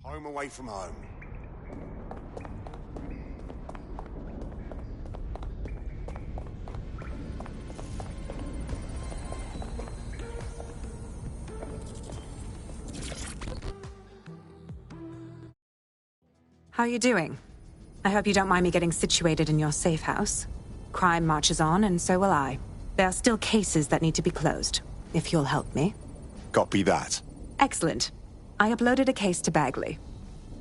Home away from home. How are you doing? I hope you don't mind me getting situated in your safe house. Crime marches on, and so will I. There are still cases that need to be closed, if you'll help me. Copy that. Excellent. I uploaded a case to Bagley.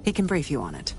He can brief you on it.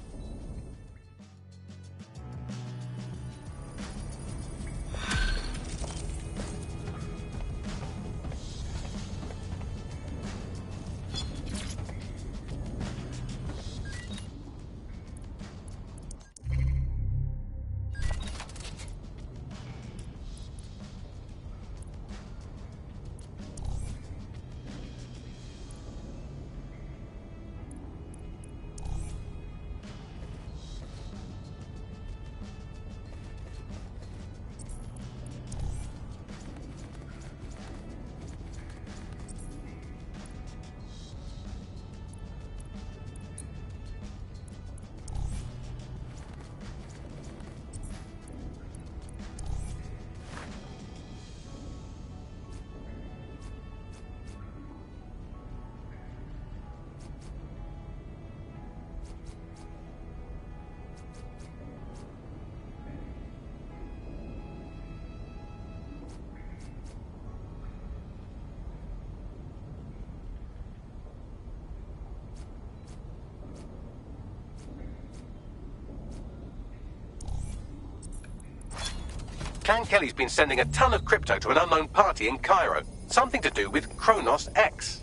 Clan Kelly's been sending a ton of crypto to an unknown party in Cairo. Something to do with Kronos X.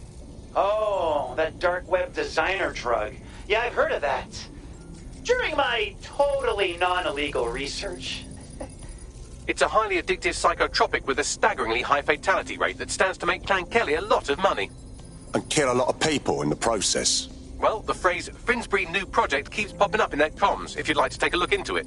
Oh, that dark web designer drug. Yeah, I've heard of that. During my totally non-illegal research. It's a highly addictive psychotropic with a staggeringly high fatality rate that stands to make Clan Kelly a lot of money. And kill a lot of people in the process. Well, the phrase Finsbury New Project keeps popping up in their comms, if you'd like to take a look into it.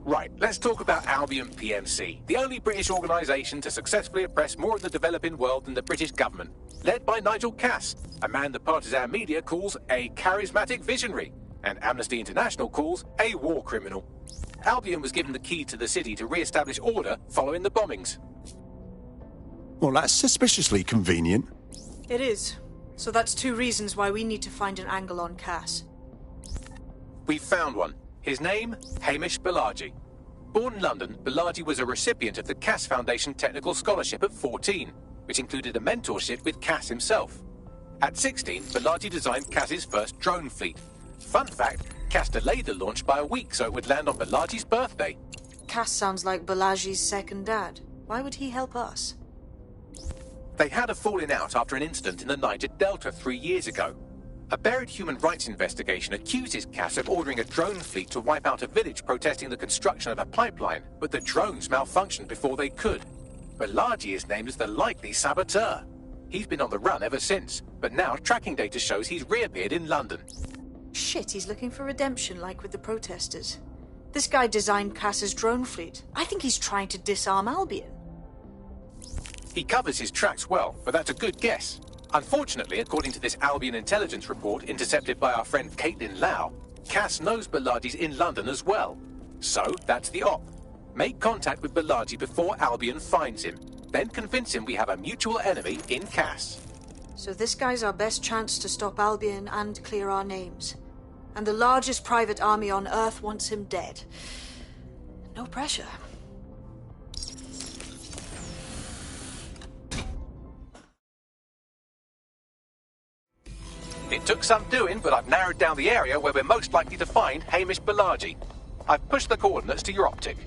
Right, let's talk about Albion PMC, the only British organisation to successfully oppress more of the developing world than the British government, led by Nigel Cass, a man the partisan media calls a charismatic visionary, and Amnesty International calls a war criminal. Albion was given the key to the city to re-establish order following the bombings. Well, that's suspiciously convenient. It is. So that's 2 reasons why we need to find an angle on Cass. We've found one. His name, Hamish Balaji. Born in London, Balaji was a recipient of the Cass Foundation Technical Scholarship at 14, which included a mentorship with Cass himself. At 16, Balaji designed Cass's first drone fleet. Fun fact, Cass delayed the launch by a week so it would land on Balaji's birthday. Cass sounds like Balaji's second dad. Why would he help us? They had a falling out after an incident in the Niger Delta 3 years ago. A buried human rights investigation accuses Cass of ordering a drone fleet to wipe out a village protesting the construction of a pipeline, but the drones malfunctioned before they could. Balaji is named as the likely saboteur. He's been on the run ever since, but now tracking data shows he's reappeared in London. Shit, he's looking for redemption like with the protesters. This guy designed Cass's drone fleet. I think he's trying to disarm Albion. He covers his tracks well, but that's a good guess. Unfortunately, according to this Albion intelligence report intercepted by our friend Caitlin Lau, Cass knows Balaji's in London as well. So, that's the op. Make contact with Balaji before Albion finds him. Then convince him we have a mutual enemy in Cass. So this guy's our best chance to stop Albion and clear our names. And the largest private army on Earth wants him dead. No pressure. It took some doing, but I've narrowed down the area where we're most likely to find Hamish Balaji. I've pushed the coordinates to your optic.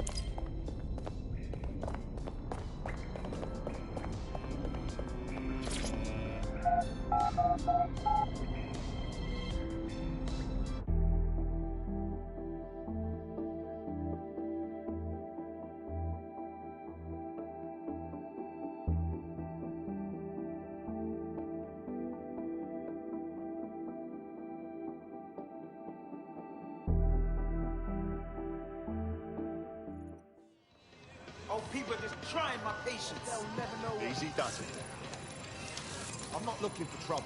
Oh, people are just trying my patience. They'll never know. Easy does it. I'm not looking for trouble.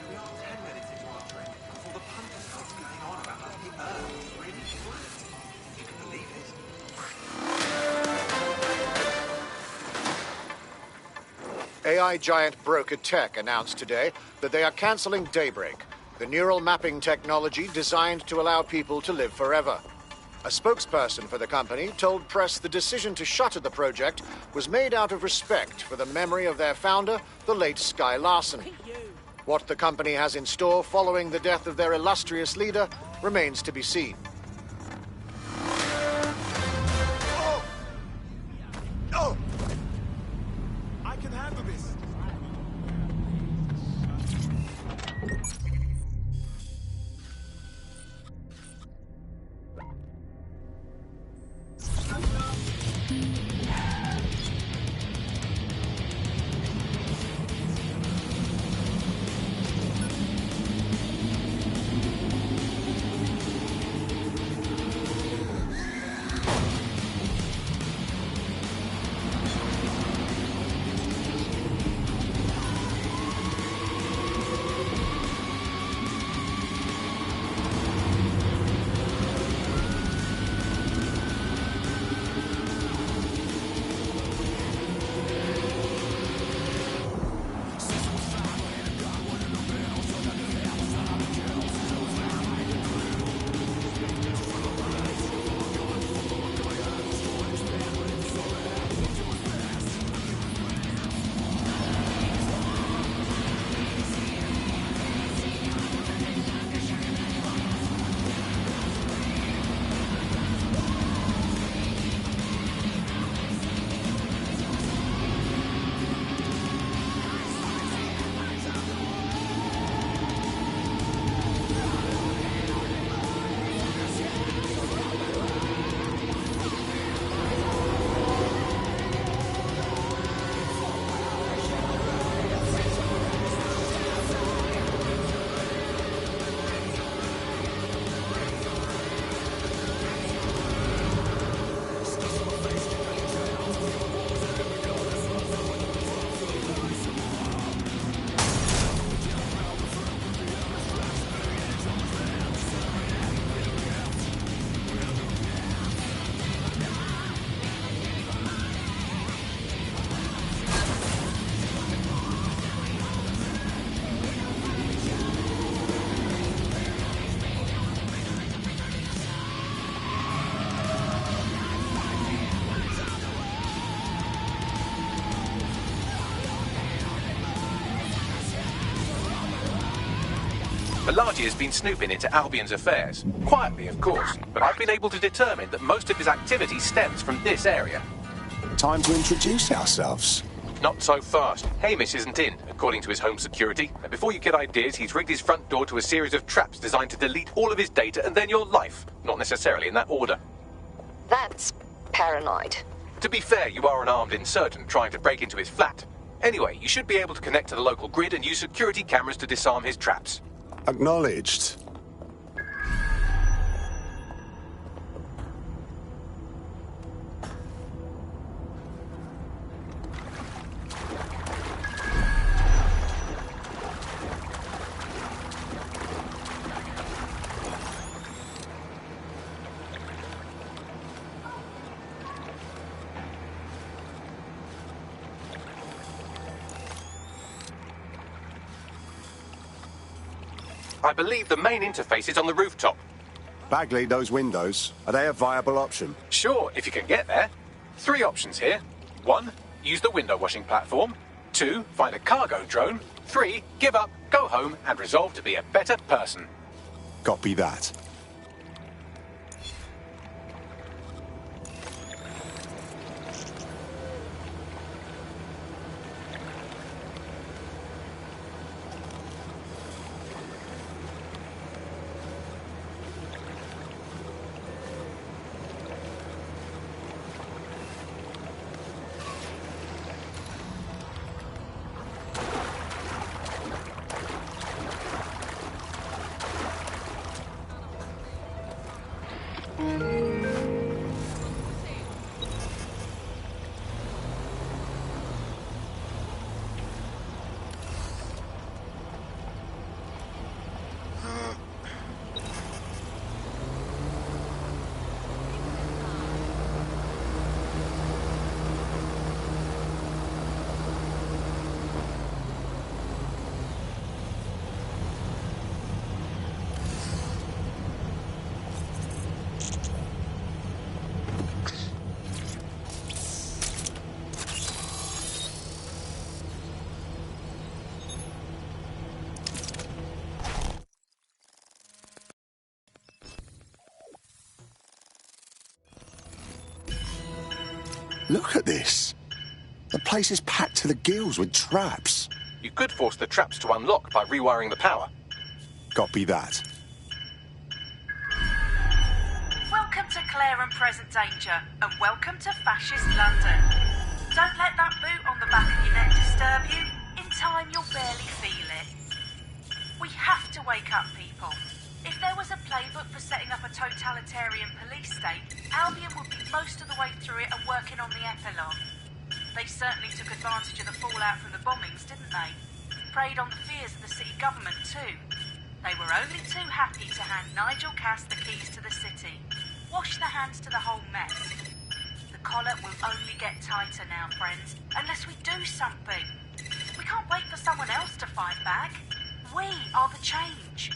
We are 10 minutes into our trek before the punters start going on about how the Earth is really flat. You can believe it. AI giant Broker Tech announced today that they are cancelling Daybreak, the neural mapping technology designed to allow people to live forever. A spokesperson for the company told press the decision to shutter the project was made out of respect for the memory of their founder, the late Sky Larson. What the company has in store following the death of their illustrious leader remains to be seen. Oh! I can handle this. Balaji has been snooping into Albion's affairs. Quietly, of course, but I've been able to determine that most of his activity stems from this area. Time to introduce ourselves. Not so fast. Hamish isn't in, according to his home security. And before you get ideas, he's rigged his front door to a series of traps designed to delete all of his data and then your life. Not necessarily in that order. That's paranoid. To be fair, you are an armed insurgent trying to break into his flat. Anyway, you should be able to connect to the local grid and use security cameras to disarm his traps. Acknowledged. I believe the main interface is on the rooftop. Bagley, those windows, are they a viable option? Sure, if you can get there. 3 options here. 1, use the window washing platform. 2, find a cargo drone. 3, give up, go home, and resolve to be a better person. Copy that. Look at this. The place is packed to the gills with traps. You could force the traps to unlock by rewiring the power. Copy that. Welcome to Claire and Present Danger, and welcome to Fascist London. Don't let that boot on the back of your neck disturb you. In time, you'll barely feel it. We have to wake up, people. If there was a playbook for setting up a totalitarian police state, Albion would be most of the way through it and working on the epilogue. They certainly took advantage of the fallout from the bombings, didn't they? Preyed on the fears of the city government, too. They were only too happy to hand Nigel Cass the keys to the city. Wash their hands to the whole mess. The collar will only get tighter now, friends, unless we do something. We can't wait for someone else to fight back. We are the change.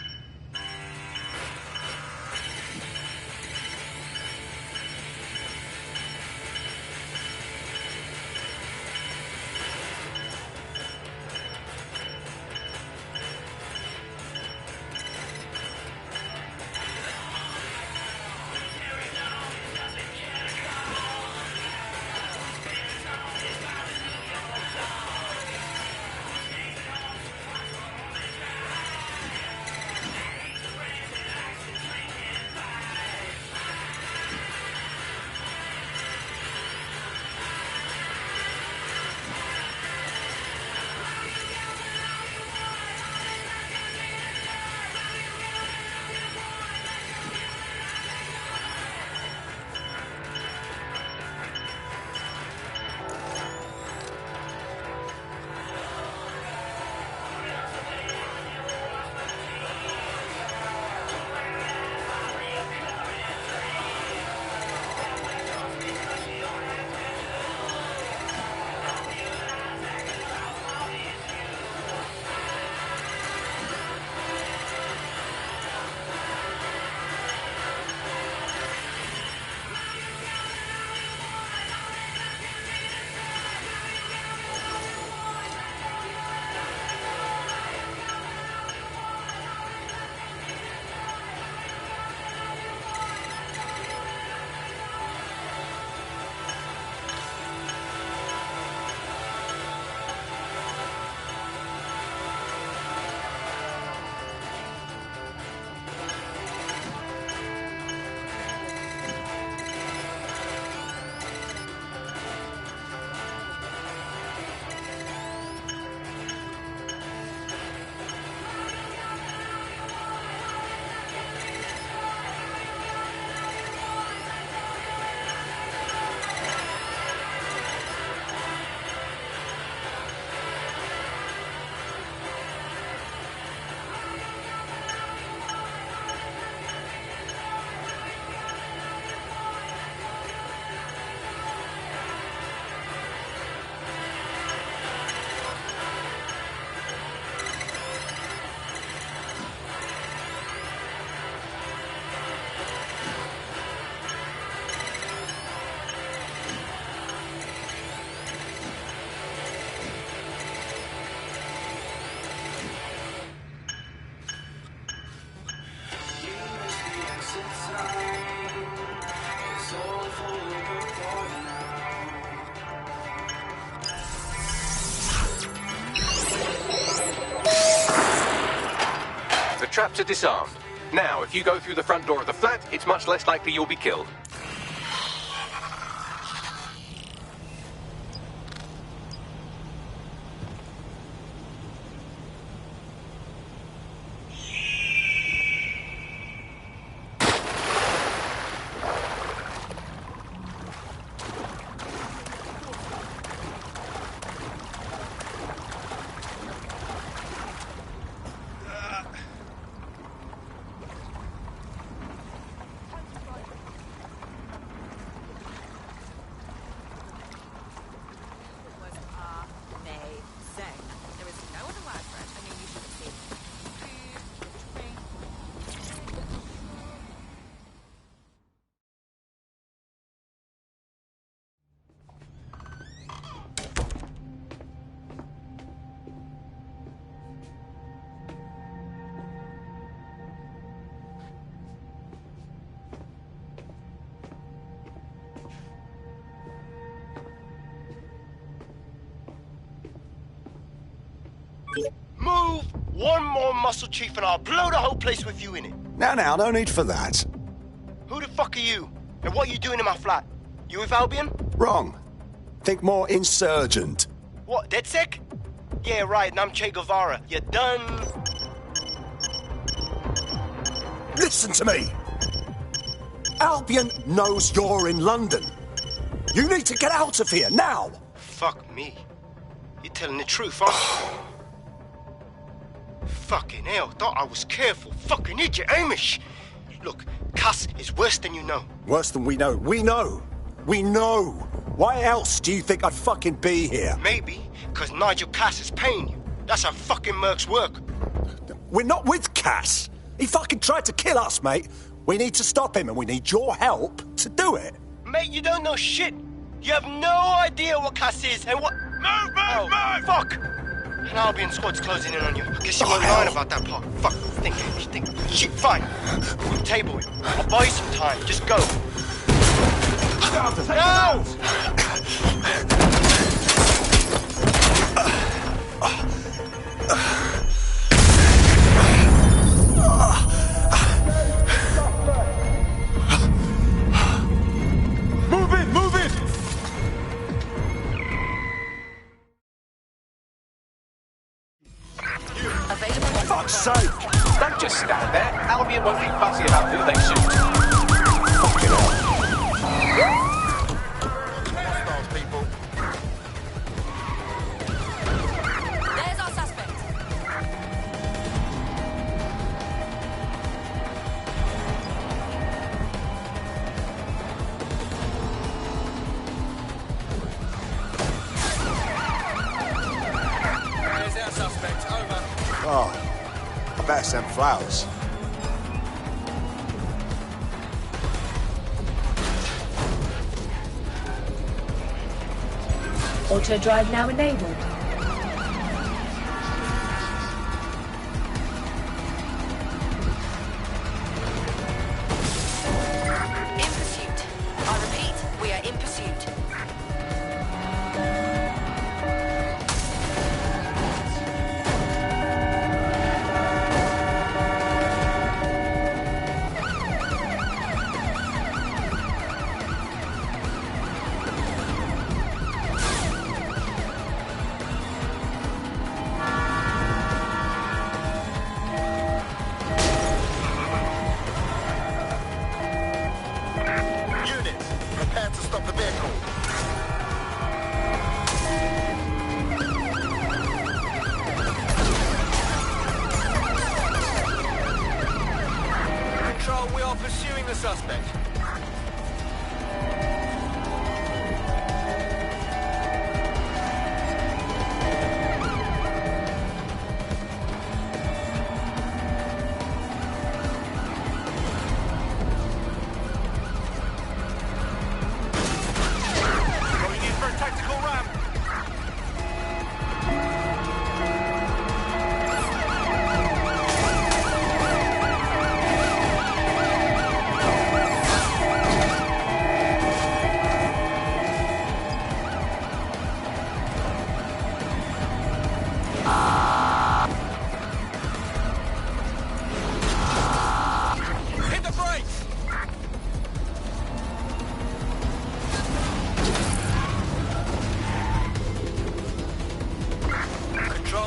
traps are disarmed. Now, if you go through the front door of the flat, it's much less likely you'll be killed. Move one more muscle chief and I'll blow the whole place with you in it. Now, no need for that. Who the fuck are you? And what are you doing in my flat? You with Albion? Wrong. Think more insurgent. What, DedSec? Yeah, right, and I'm Che Guevara. You done? Listen to me! Albion knows you're in London. You need to get out of here, now! Fuck me. You're telling the truth, huh? Fucking hell, thought I was careful. Fucking idiot, Amish! Look, Cass is worse than you know. Worse than we know. We know! We know! Why else do you think I'd fucking be here? Maybe, because Nigel Cass is paying you. That's how fucking mercs work. We're not with Cass! He fucking tried to kill us, mate. We need to stop him, and we need your help to do it. Mate, you don't know shit. You have no idea what Cass is and what... Move! Fuck! An Albion squad's closing in on you. I guess you weren't lying about that part. Fuck, think. Shit, fine. We'll table it. I'll buy you some time. Just go. No! Move it! Fuck's sake! Don't just stand there. Albion won't be fussy about who they shoot. Fucking hell. Hostiles, people. There's our suspect. There's our suspect. Over. Oh, I better send flowers. Auto drive now enabled. In pursuit. I repeat, we are in pursuit. Units, prepare to stop the vehicle. Control, we are pursuing the suspect. Going in for a tactical ramp.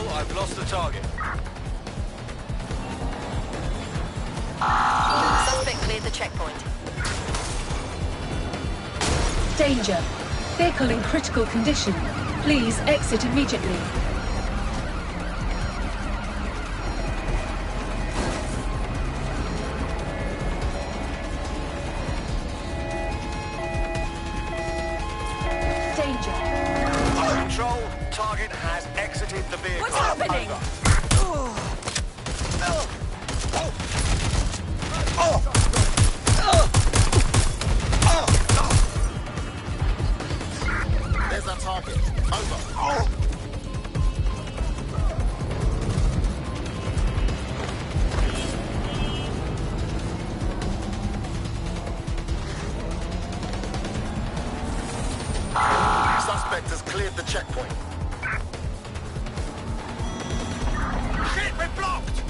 Control, I've lost the target. Suspect cleared the checkpoint. Danger. Vehicle in critical condition. Please exit immediately. Danger. Control, target has exited the vehicle. What's happening? There's our target. Over. Suspect has cleared the checkpoint. Shit, we're blocked!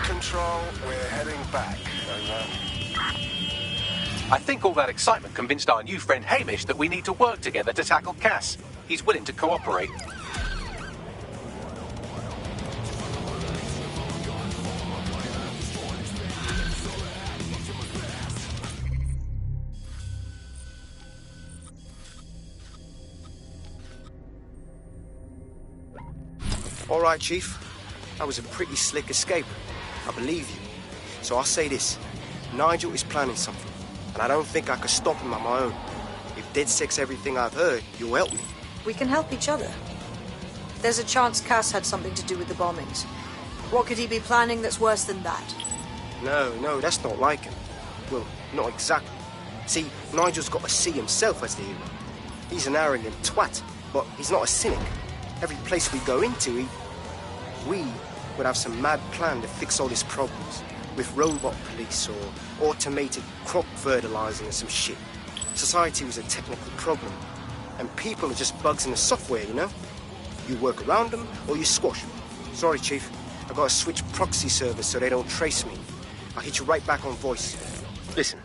Control, we're heading back. Over. I think all that excitement convinced our new friend Hamish that we need to work together to tackle Cass. He's willing to cooperate. All right, Chief. That was a pretty slick escape. I believe you. So I'll say this. Nigel is planning something, and I don't think I could stop him on my own. If DedSec's everything I've heard, you'll help me. We can help each other. There's a chance Cass had something to do with the bombings. What could he be planning that's worse than that? No, that's not like him. Well, not exactly. See, Nigel's got to see himself as the hero. He's an arrogant twat, but he's not a cynic. Every place we go into, we would have some mad plan to fix all his problems. With robot police or automated crop fertilizing and some shit. Society was a technical problem. And people are just bugs in the software, you know? You work around them or you squash them. Sorry, Chief. I gotta switch proxy servers so they don't trace me. I'll hit you right back on voice. Listen,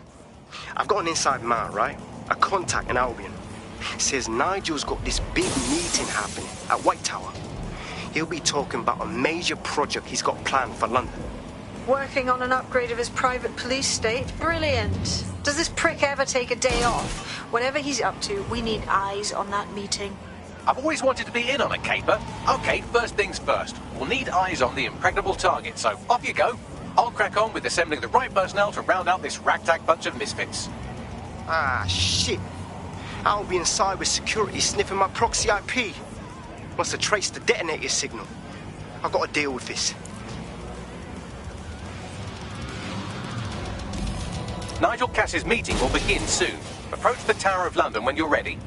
I've got an inside man, right? A contact in Albion. Says Nigel's got this big meeting happening at White Tower. He'll be talking about a major project he's got planned for London. Working on an upgrade of his private police state? Brilliant. Does this prick ever take a day off? Whatever he's up to, we need eyes on that meeting. I've always wanted to be in on a caper. Okay, first things first. We'll need eyes on the impregnable target, so off you go. I'll crack on with assembling the right personnel to round out this ragtag bunch of misfits. Ah, shit. Albion cybersecurity sniffing my proxy IP. Must have traced the detonator signal. I've got to deal with this. Nigel Cass's meeting will begin soon. Approach the Tower of London when you're ready.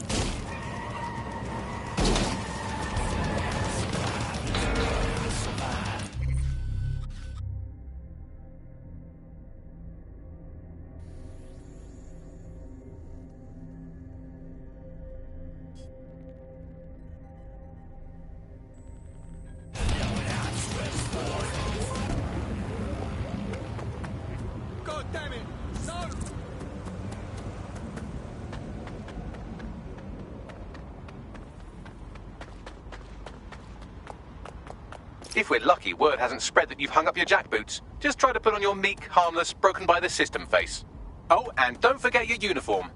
God damn it! No! If we're lucky, word hasn't spread that you've hung up your jackboots. Just try to put on your meek, harmless, broken by the system face. Oh, and don't forget your uniform.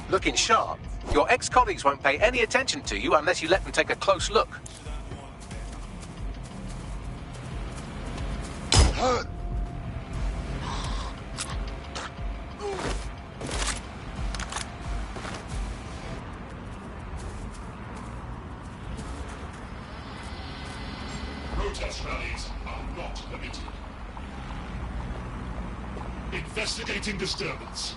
Looking sharp. Your ex-colleagues won't pay any attention to you unless you let them take a close look. Protest rallies are not permitted. Investigating disturbance.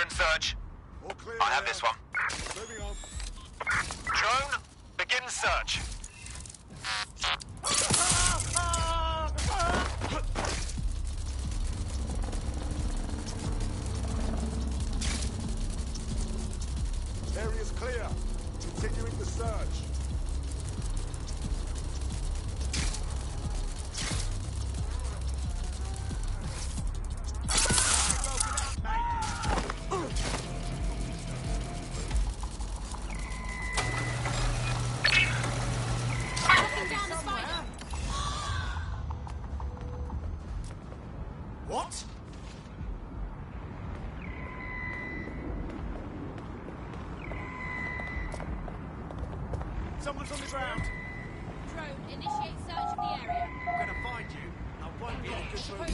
Search. I have this one. Drone, begin search. Area's clear. Continuing the search. What? Someone's on the ground. Drone, initiate search of the area. I'm gonna find you. I won't be any good for a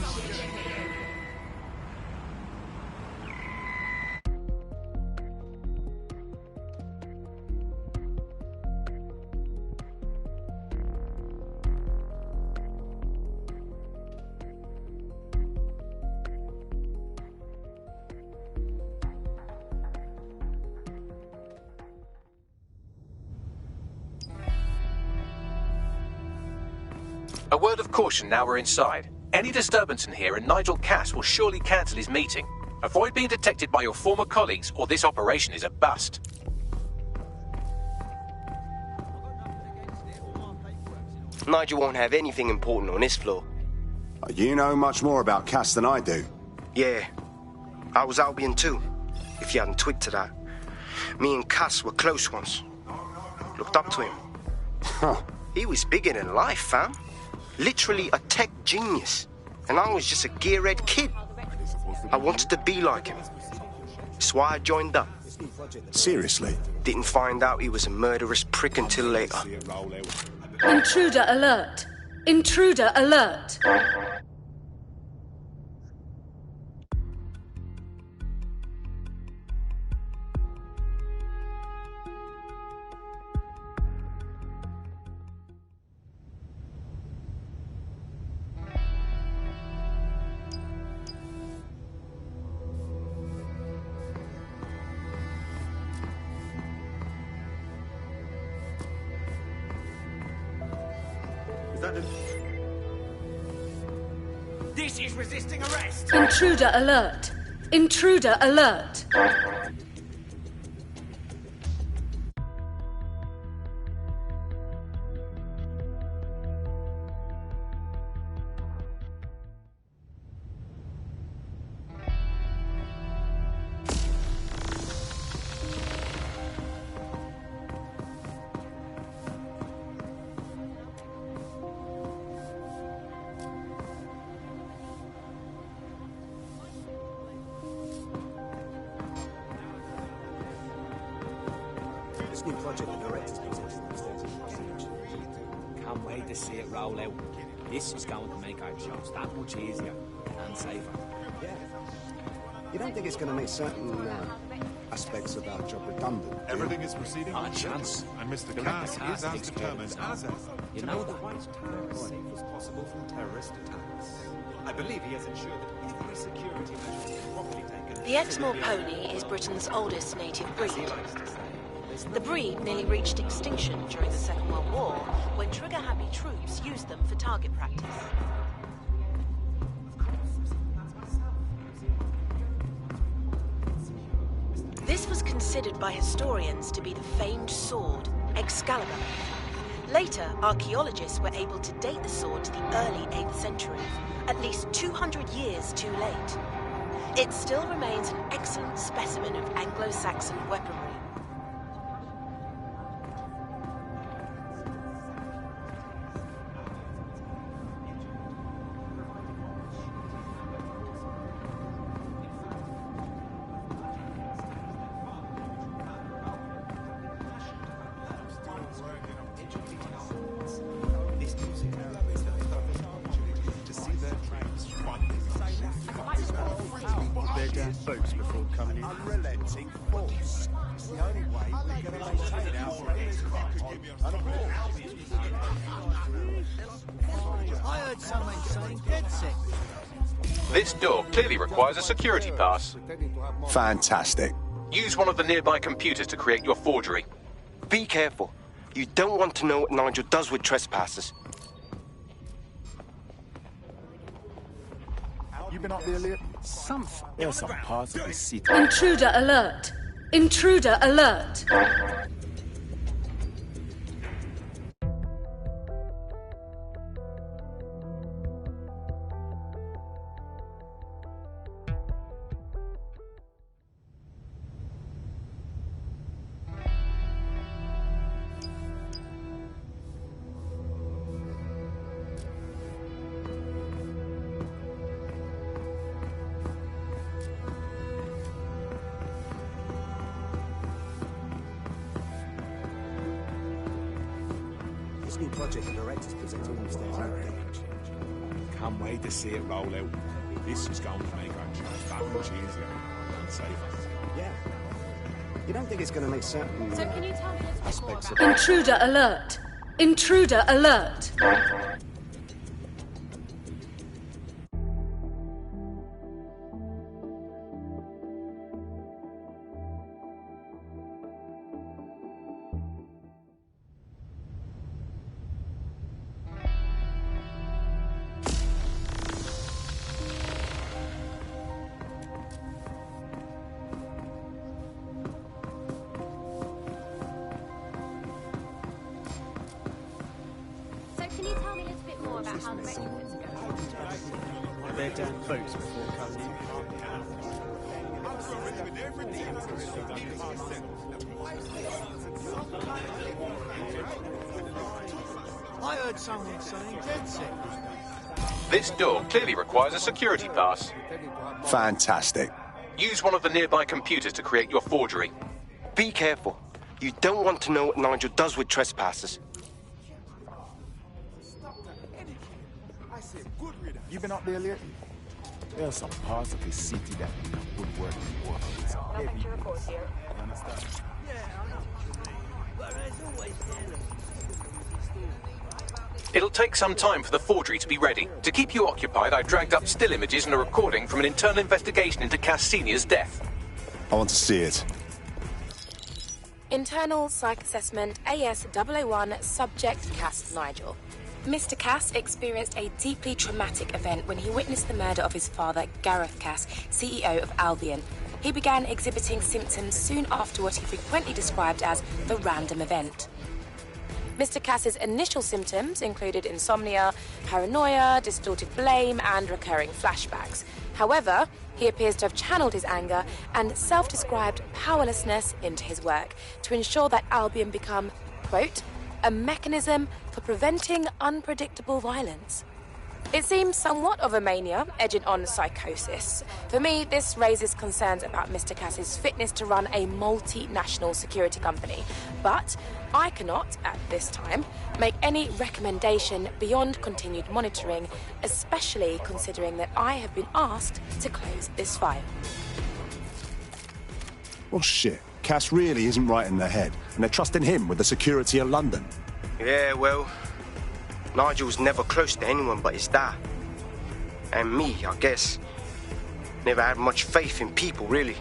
A word of caution now we're inside. Any disturbance in here and Nigel Cass will surely cancel his meeting. Avoid being detected by your former colleagues or this operation is a bust. Nigel won't have anything important on this floor. You know much more about Cass than I do. Yeah. I was Albion too, if you hadn't twigged to that. Me and Cass were close once. Looked up to him. He was bigger than life, fam. Literally a tech genius. And I was just a gearhead kid. I wanted to be like him. That's why I joined up. Seriously? Didn't find out he was a murderous prick until later. Intruder alert! Intruder alert! This is resisting arrest! Intruder alert! Intruder alert! This new project the director's can't wait to see it roll out. This is going to make our jobs that much easier and safer. Yeah. You don't think it's going to make certain aspects of our job redundant? Everything is proceeding Not a chance. and Mr. You'll have Cass to is as determined as ever. You to know make that. the right time safe as possible from terrorist attacks. I believe he has ensured that every security measure is properly taken. The Exmoor pony is Britain's oldest native breed. The breed nearly reached extinction during the Second World War, when trigger-happy troops used them for target practice. This was considered by historians to be the famed sword, Excalibur. Later, archaeologists were able to date the sword to the early 8th century, at least 200 years too late. It still remains an excellent specimen of Anglo-Saxon weaponry. Folks before coming in. Unrelenting force. It's the only way we're going to maintain our I heard someone saying dead sick. This door clearly requires a security pass. Fantastic. Use one of the nearby computers to create your forgery. Be careful. You don't want to know what Nigel does with trespassers. You been up there, Leah? There's some parts of the city. Intruder alert! Intruder alert! This new project the director's presenting on stage. Can't wait to see it roll out. This is going to make our jobs that much easier and safer. Yeah. You don't think it's going to make certain So can you tell me a bit more aspects about of Intruder alert! Intruder alert! So can you tell me a little bit more about how the retrofits are going? They're down folks before coming in. I heard someone saying dead set. This door clearly requires a security pass. Fantastic. Use one of the nearby computers to create your forgery. Be careful. You don't want to know what Nigel does with trespassers. You been up there lately? There are some parts of the city that would work for. It's heavy. You understand? It'll take some time for the forgery to be ready. To keep you occupied, I dragged up still images and a recording from an internal investigation into Cass Sr.'s death. I want to see it. Internal Psych Assessment AS-001 Subject Cass Nigel. Mr. Cass experienced a deeply traumatic event when he witnessed the murder of his father, Gareth Cass, CEO of Albion. He began exhibiting symptoms soon after what he frequently described as the random event. Mr. Cass's initial symptoms included insomnia, paranoia, distorted blame, and recurring flashbacks. However, he appears to have channeled his anger and self-described powerlessness into his work to ensure that Albion become, quote, a mechanism for preventing unpredictable violence. It seems somewhat of a mania, edging on psychosis. For me, this raises concerns about Mr. Cass's fitness to run a multinational security company. But I cannot, at this time, make any recommendation beyond continued monitoring, especially considering that I have been asked to close this file. Well, shit. Cass really isn't right in the head, and they're trusting him with the security of London. Yeah, well, Nigel's never close to anyone but his dad. And me, I guess. Never had much faith in people, really.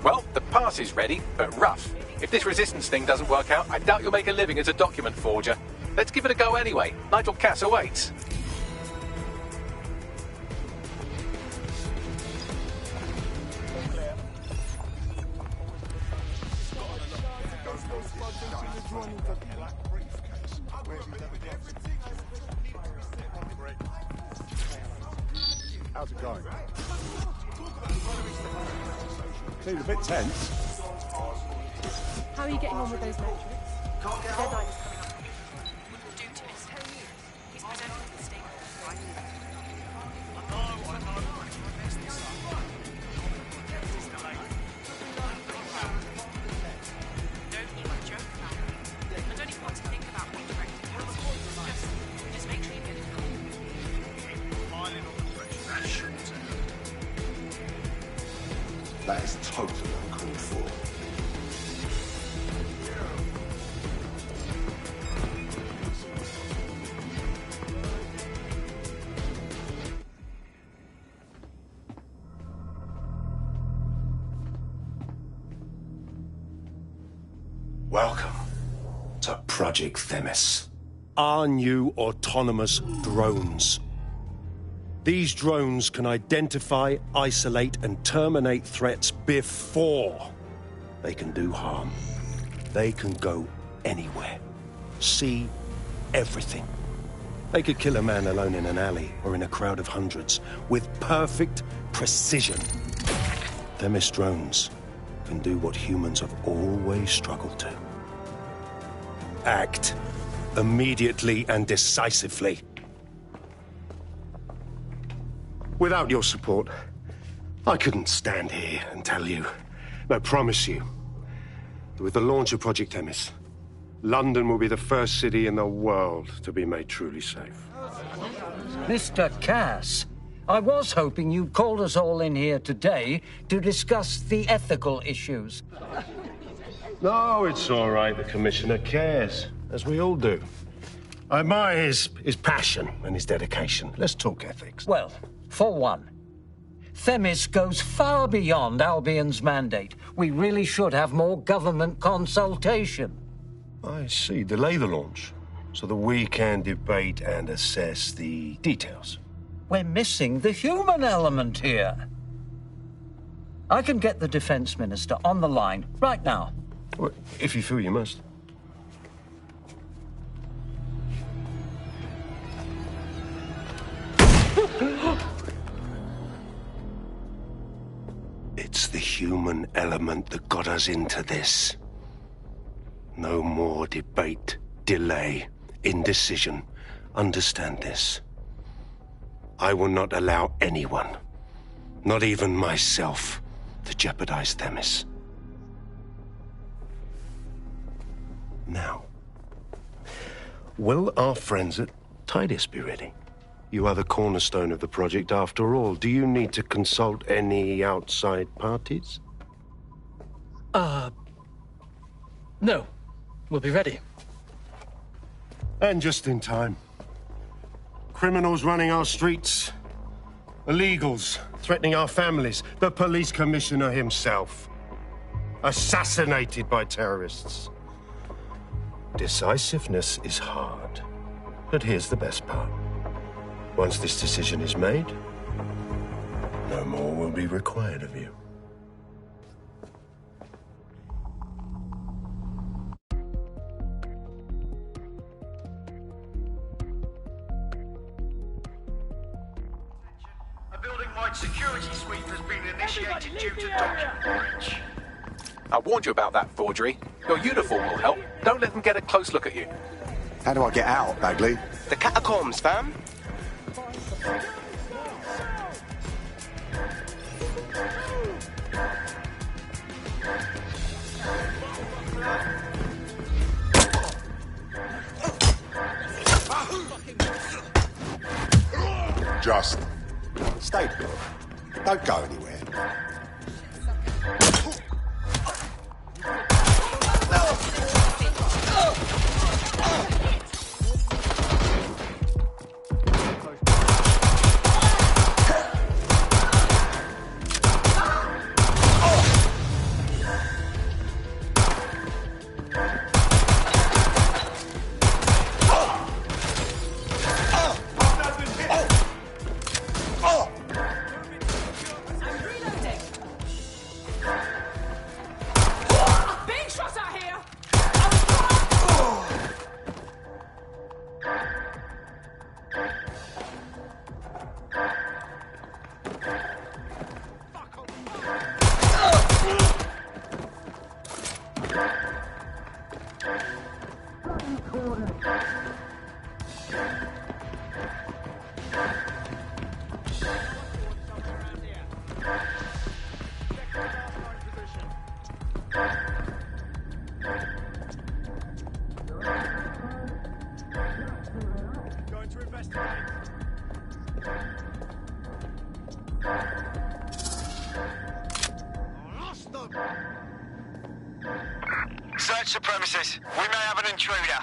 Well, the pass is ready, but rough. If this resistance thing doesn't work out, I doubt you'll make a living as a document forger. Let's give it a go anyway. Nigel Cass awaits. How's it going? Seems a bit tense. How are you getting on with those metrics? The deadline is coming up. Due to his he's presented with a statement of right. Don't even joke about it. I don't even want to think about what directing counsel. Just make sure you get it done. That is totally uncalled for. Welcome to Project Themis. Our new autonomous drones. These drones can identify, isolate, and terminate threats before they can do harm. They can go anywhere, see everything. They could kill a man alone in an alley or in a crowd of hundreds with perfect precision. Themis drones can do what humans have always struggled to. Act immediately and decisively. Without your support, I couldn't stand here and tell you, no, promise you, that with the launch of Project Themis, London will be the first city in the world to be made truly safe. Mr. Cass, I was hoping you'd called us all in here today to discuss the ethical issues. No, it's all right. The Commissioner cares, as we all do. I admire his passion and his dedication. Let's talk ethics. Well, for one, Themis goes far beyond Albion's mandate. We really should have more government consultation. I see. Delay the launch so that we can debate and assess the details. We're missing the human element here. I can get the Defense Minister on the line right now. Well, if you feel you must. It's the human element that got us into this. No more debate, delay, indecision. Understand this. I will not allow anyone, not even myself, to jeopardize Themis. Now, will our friends at Titus be ready? You are the cornerstone of the project after all. Do you need to consult any outside parties? No. We'll be ready. And just in time. Criminals running our streets. Illegals threatening our families. The police commissioner himself. Assassinated by terrorists. Decisiveness is hard. But here's the best part. Once this decision is made, no more will be required of you. A building-wide security sweep has been initiated due to document breach. I warned you about that forgery. Your uniform will help. Don't let them get a close look at you. How do I get out, Bagley? The catacombs, fam. Just stay put. Don't go anywhere. Search the premises. We may have an intruder.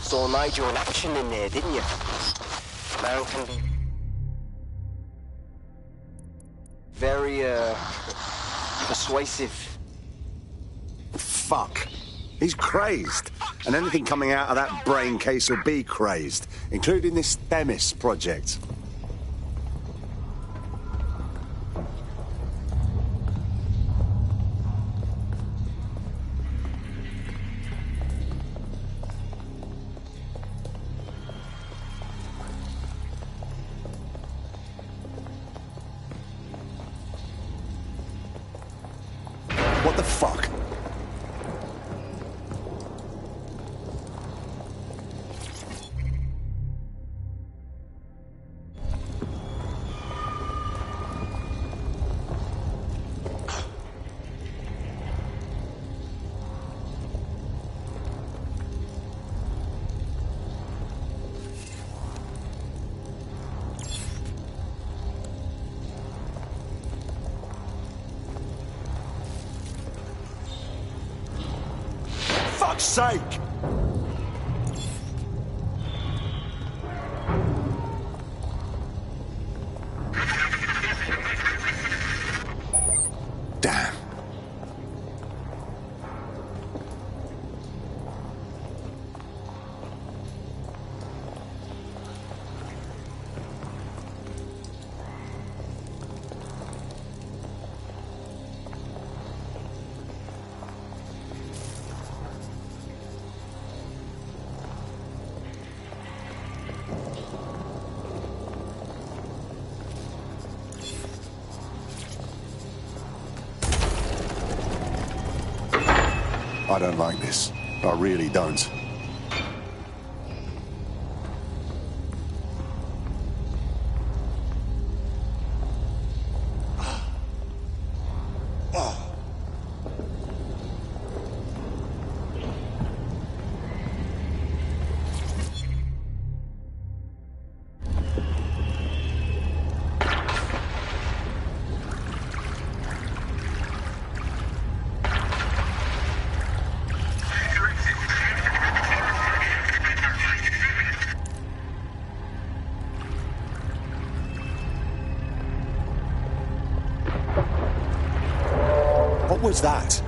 Saw Nigel in action in there, didn't you? Man can be very, persuasive. Fuck. He's crazed. And anything coming out of that brain case will be crazed, including this Themis project. What the fuck? Fuck's sake! Damn. I don't like this. I really don't. What was that?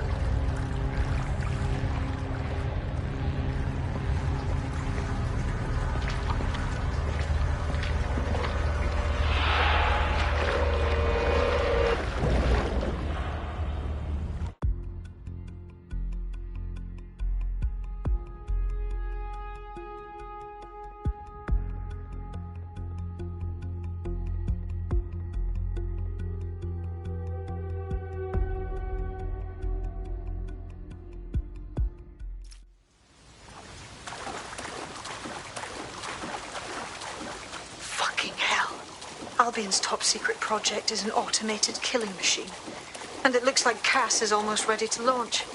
Fucking hell. Albion's top secret project is an automated killing machine. And it looks like Cass is almost ready to launch.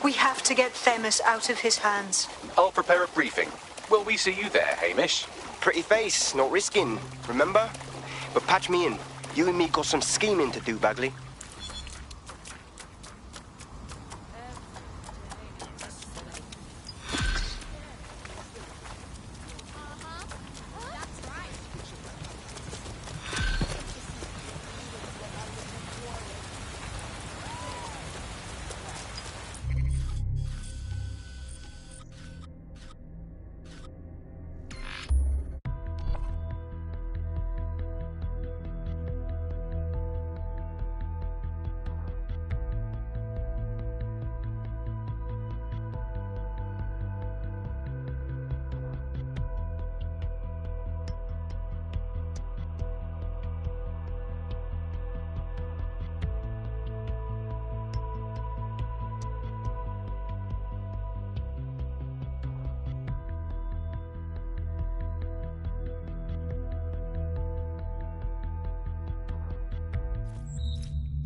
We have to get Themis out of his hands. I'll prepare a briefing. Will we see you there, Hamish? Pretty face, not risking, remember? But patch me in. You and me got some scheming to do, Bagley.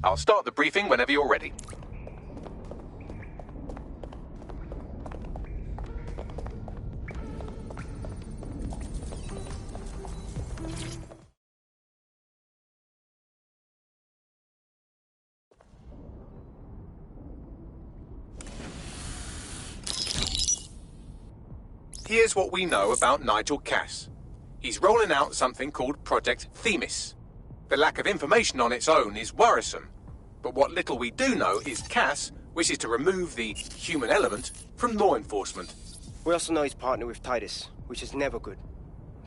I'll start the briefing whenever you're ready. Here's what we know about Nigel Cass. He's rolling out something called Project Themis. The lack of information on its own is worrisome, but what little we do know is Cass wishes to remove the human element from law enforcement. We also know he's partnered with Titus, which is never good.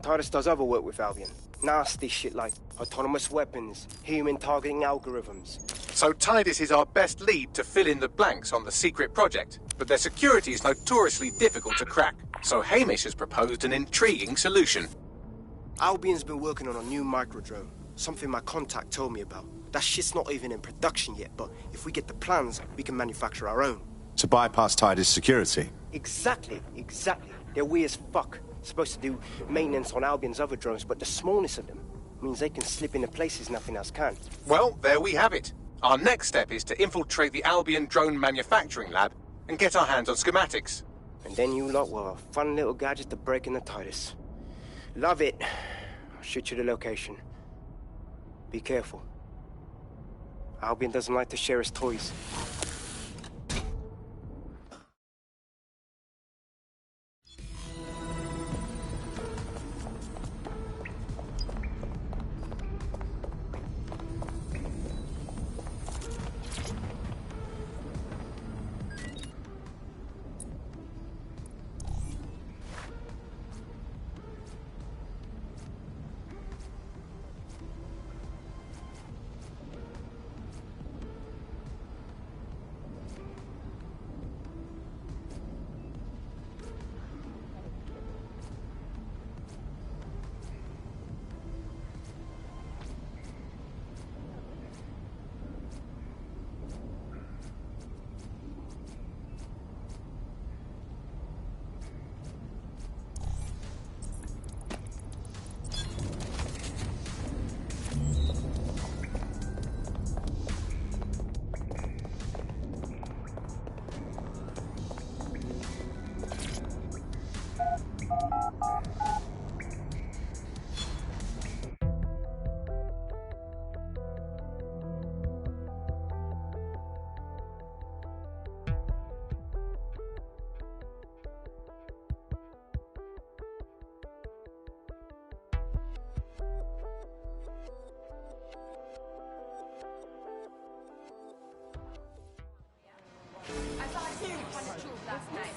Titus does other work with Albion. Nasty shit like autonomous weapons, human targeting algorithms. So Titus is our best lead to fill in the blanks on the secret project, but their security is notoriously difficult to crack. So Hamish has proposed an intriguing solution. Albion's been working on a new microdrone, something my contact told me about. That shit's not even in production yet, but if we get the plans, we can manufacture our own. To bypass Titus security? Exactly. They're weird as fuck. Supposed to do maintenance on Albion's other drones, but the smallness of them means they can slip into places nothing else can. Well, there we have it. Our next step is to infiltrate the Albion drone manufacturing lab and get our hands on schematics. And then you lot will have a fun little gadget to break into Titus. Love it. I'll shoot you the location. Be careful. Albion doesn't like to share his toys.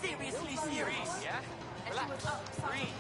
Seriously serious, yeah? Relax. Breathe.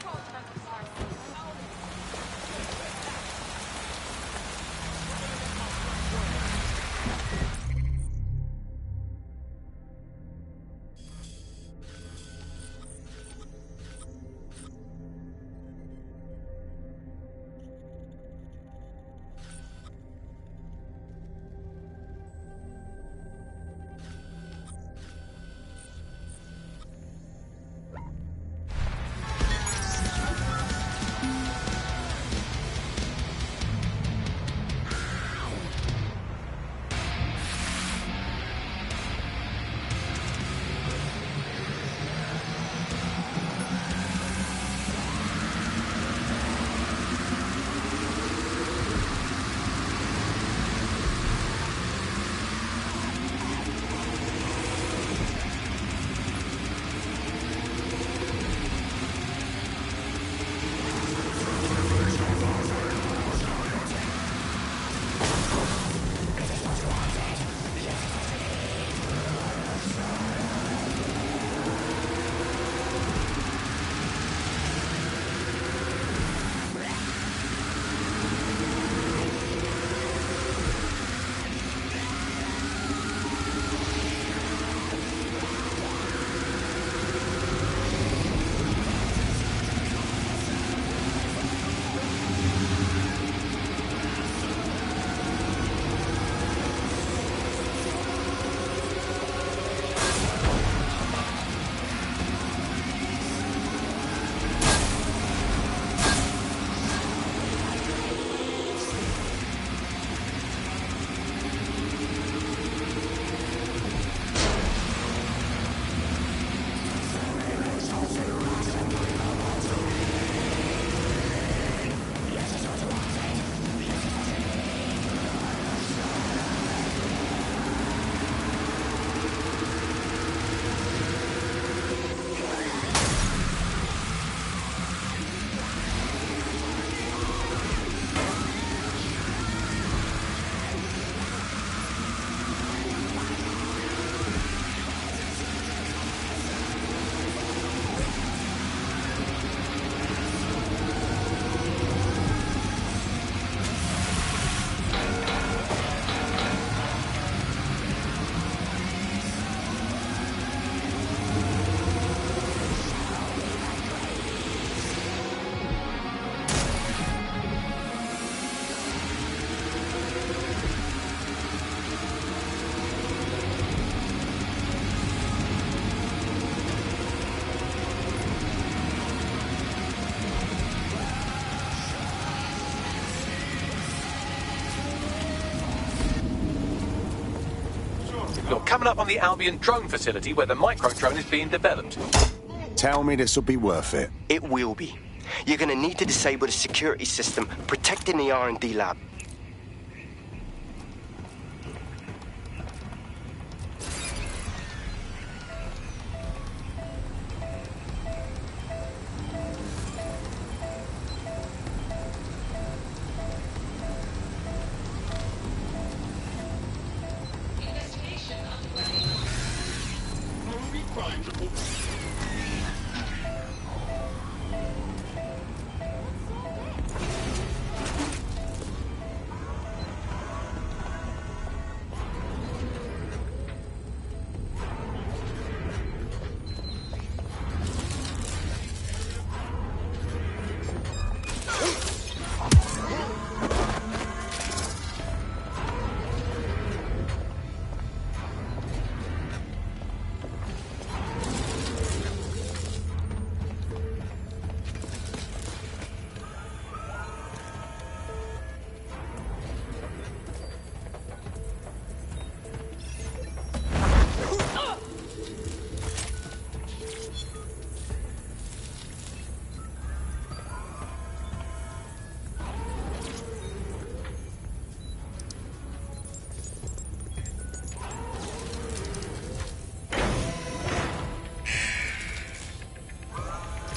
You're coming up on the Albion drone facility where the micro drone is being developed. Tell me this will be worth it. It will be. You're gonna need to disable the security system protecting the R&D lab.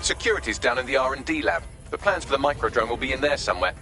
Security's down in the R&D lab. The plans for the microdrone will be in there somewhere.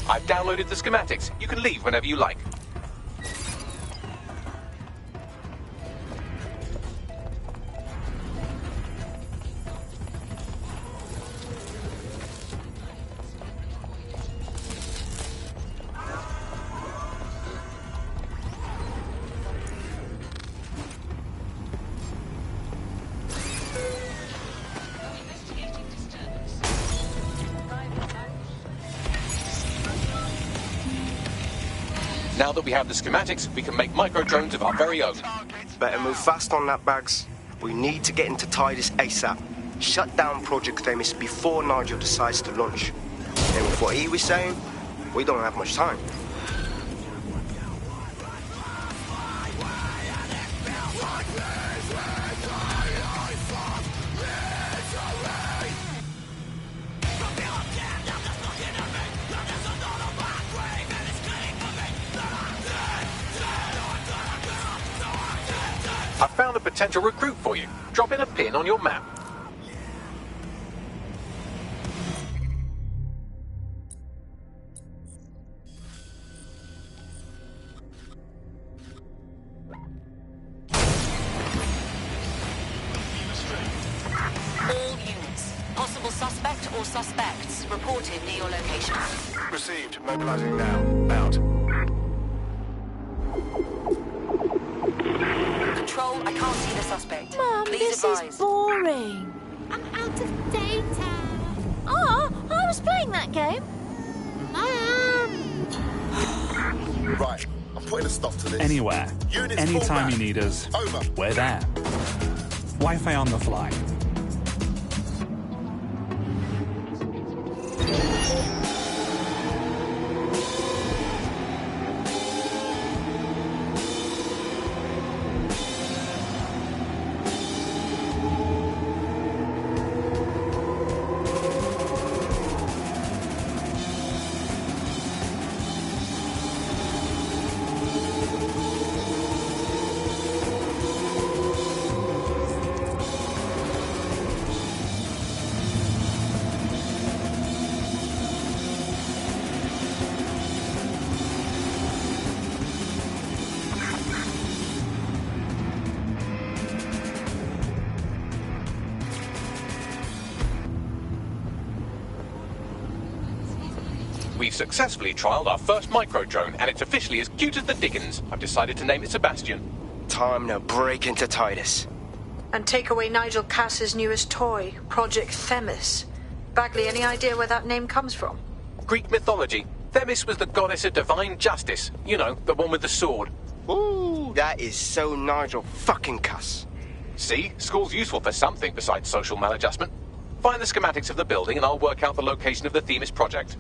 I've downloaded the schematics. You can leave whenever you like. Now that we have the schematics, we can make micro-drones of our very own. Better move fast on that, Bags. We need to get into Titus ASAP. Shut down Project Themis before Nigel decides to launch. And with what he was saying, we don't have much time. I found a potential recruit for you. Drop in a pin on your map. All units. Possible suspect or suspects reported near your location. Received. Mobilizing now. Out. Control, I can't see the suspect. Mum, Please this advise. is boring. I'm out of data. Oh, I was playing that game. Right, I'm putting a stop to this. Anywhere, Units anytime full you need us, Over. we're there. Wi-Fi on the fly. We've successfully trialled our first micro-drone, and it's officially as cute as the dickens. I've decided to name it Sebastian. Time to break into Titus. And take away Nigel Cass's newest toy, Project Themis. Bagley, any idea where that name comes from? Greek mythology. Themis was the goddess of divine justice. You know, the one with the sword. Ooh, that is so Nigel fucking Cass. See? School's useful for something besides social maladjustment. Find the schematics of the building and I'll work out the location of the Themis project.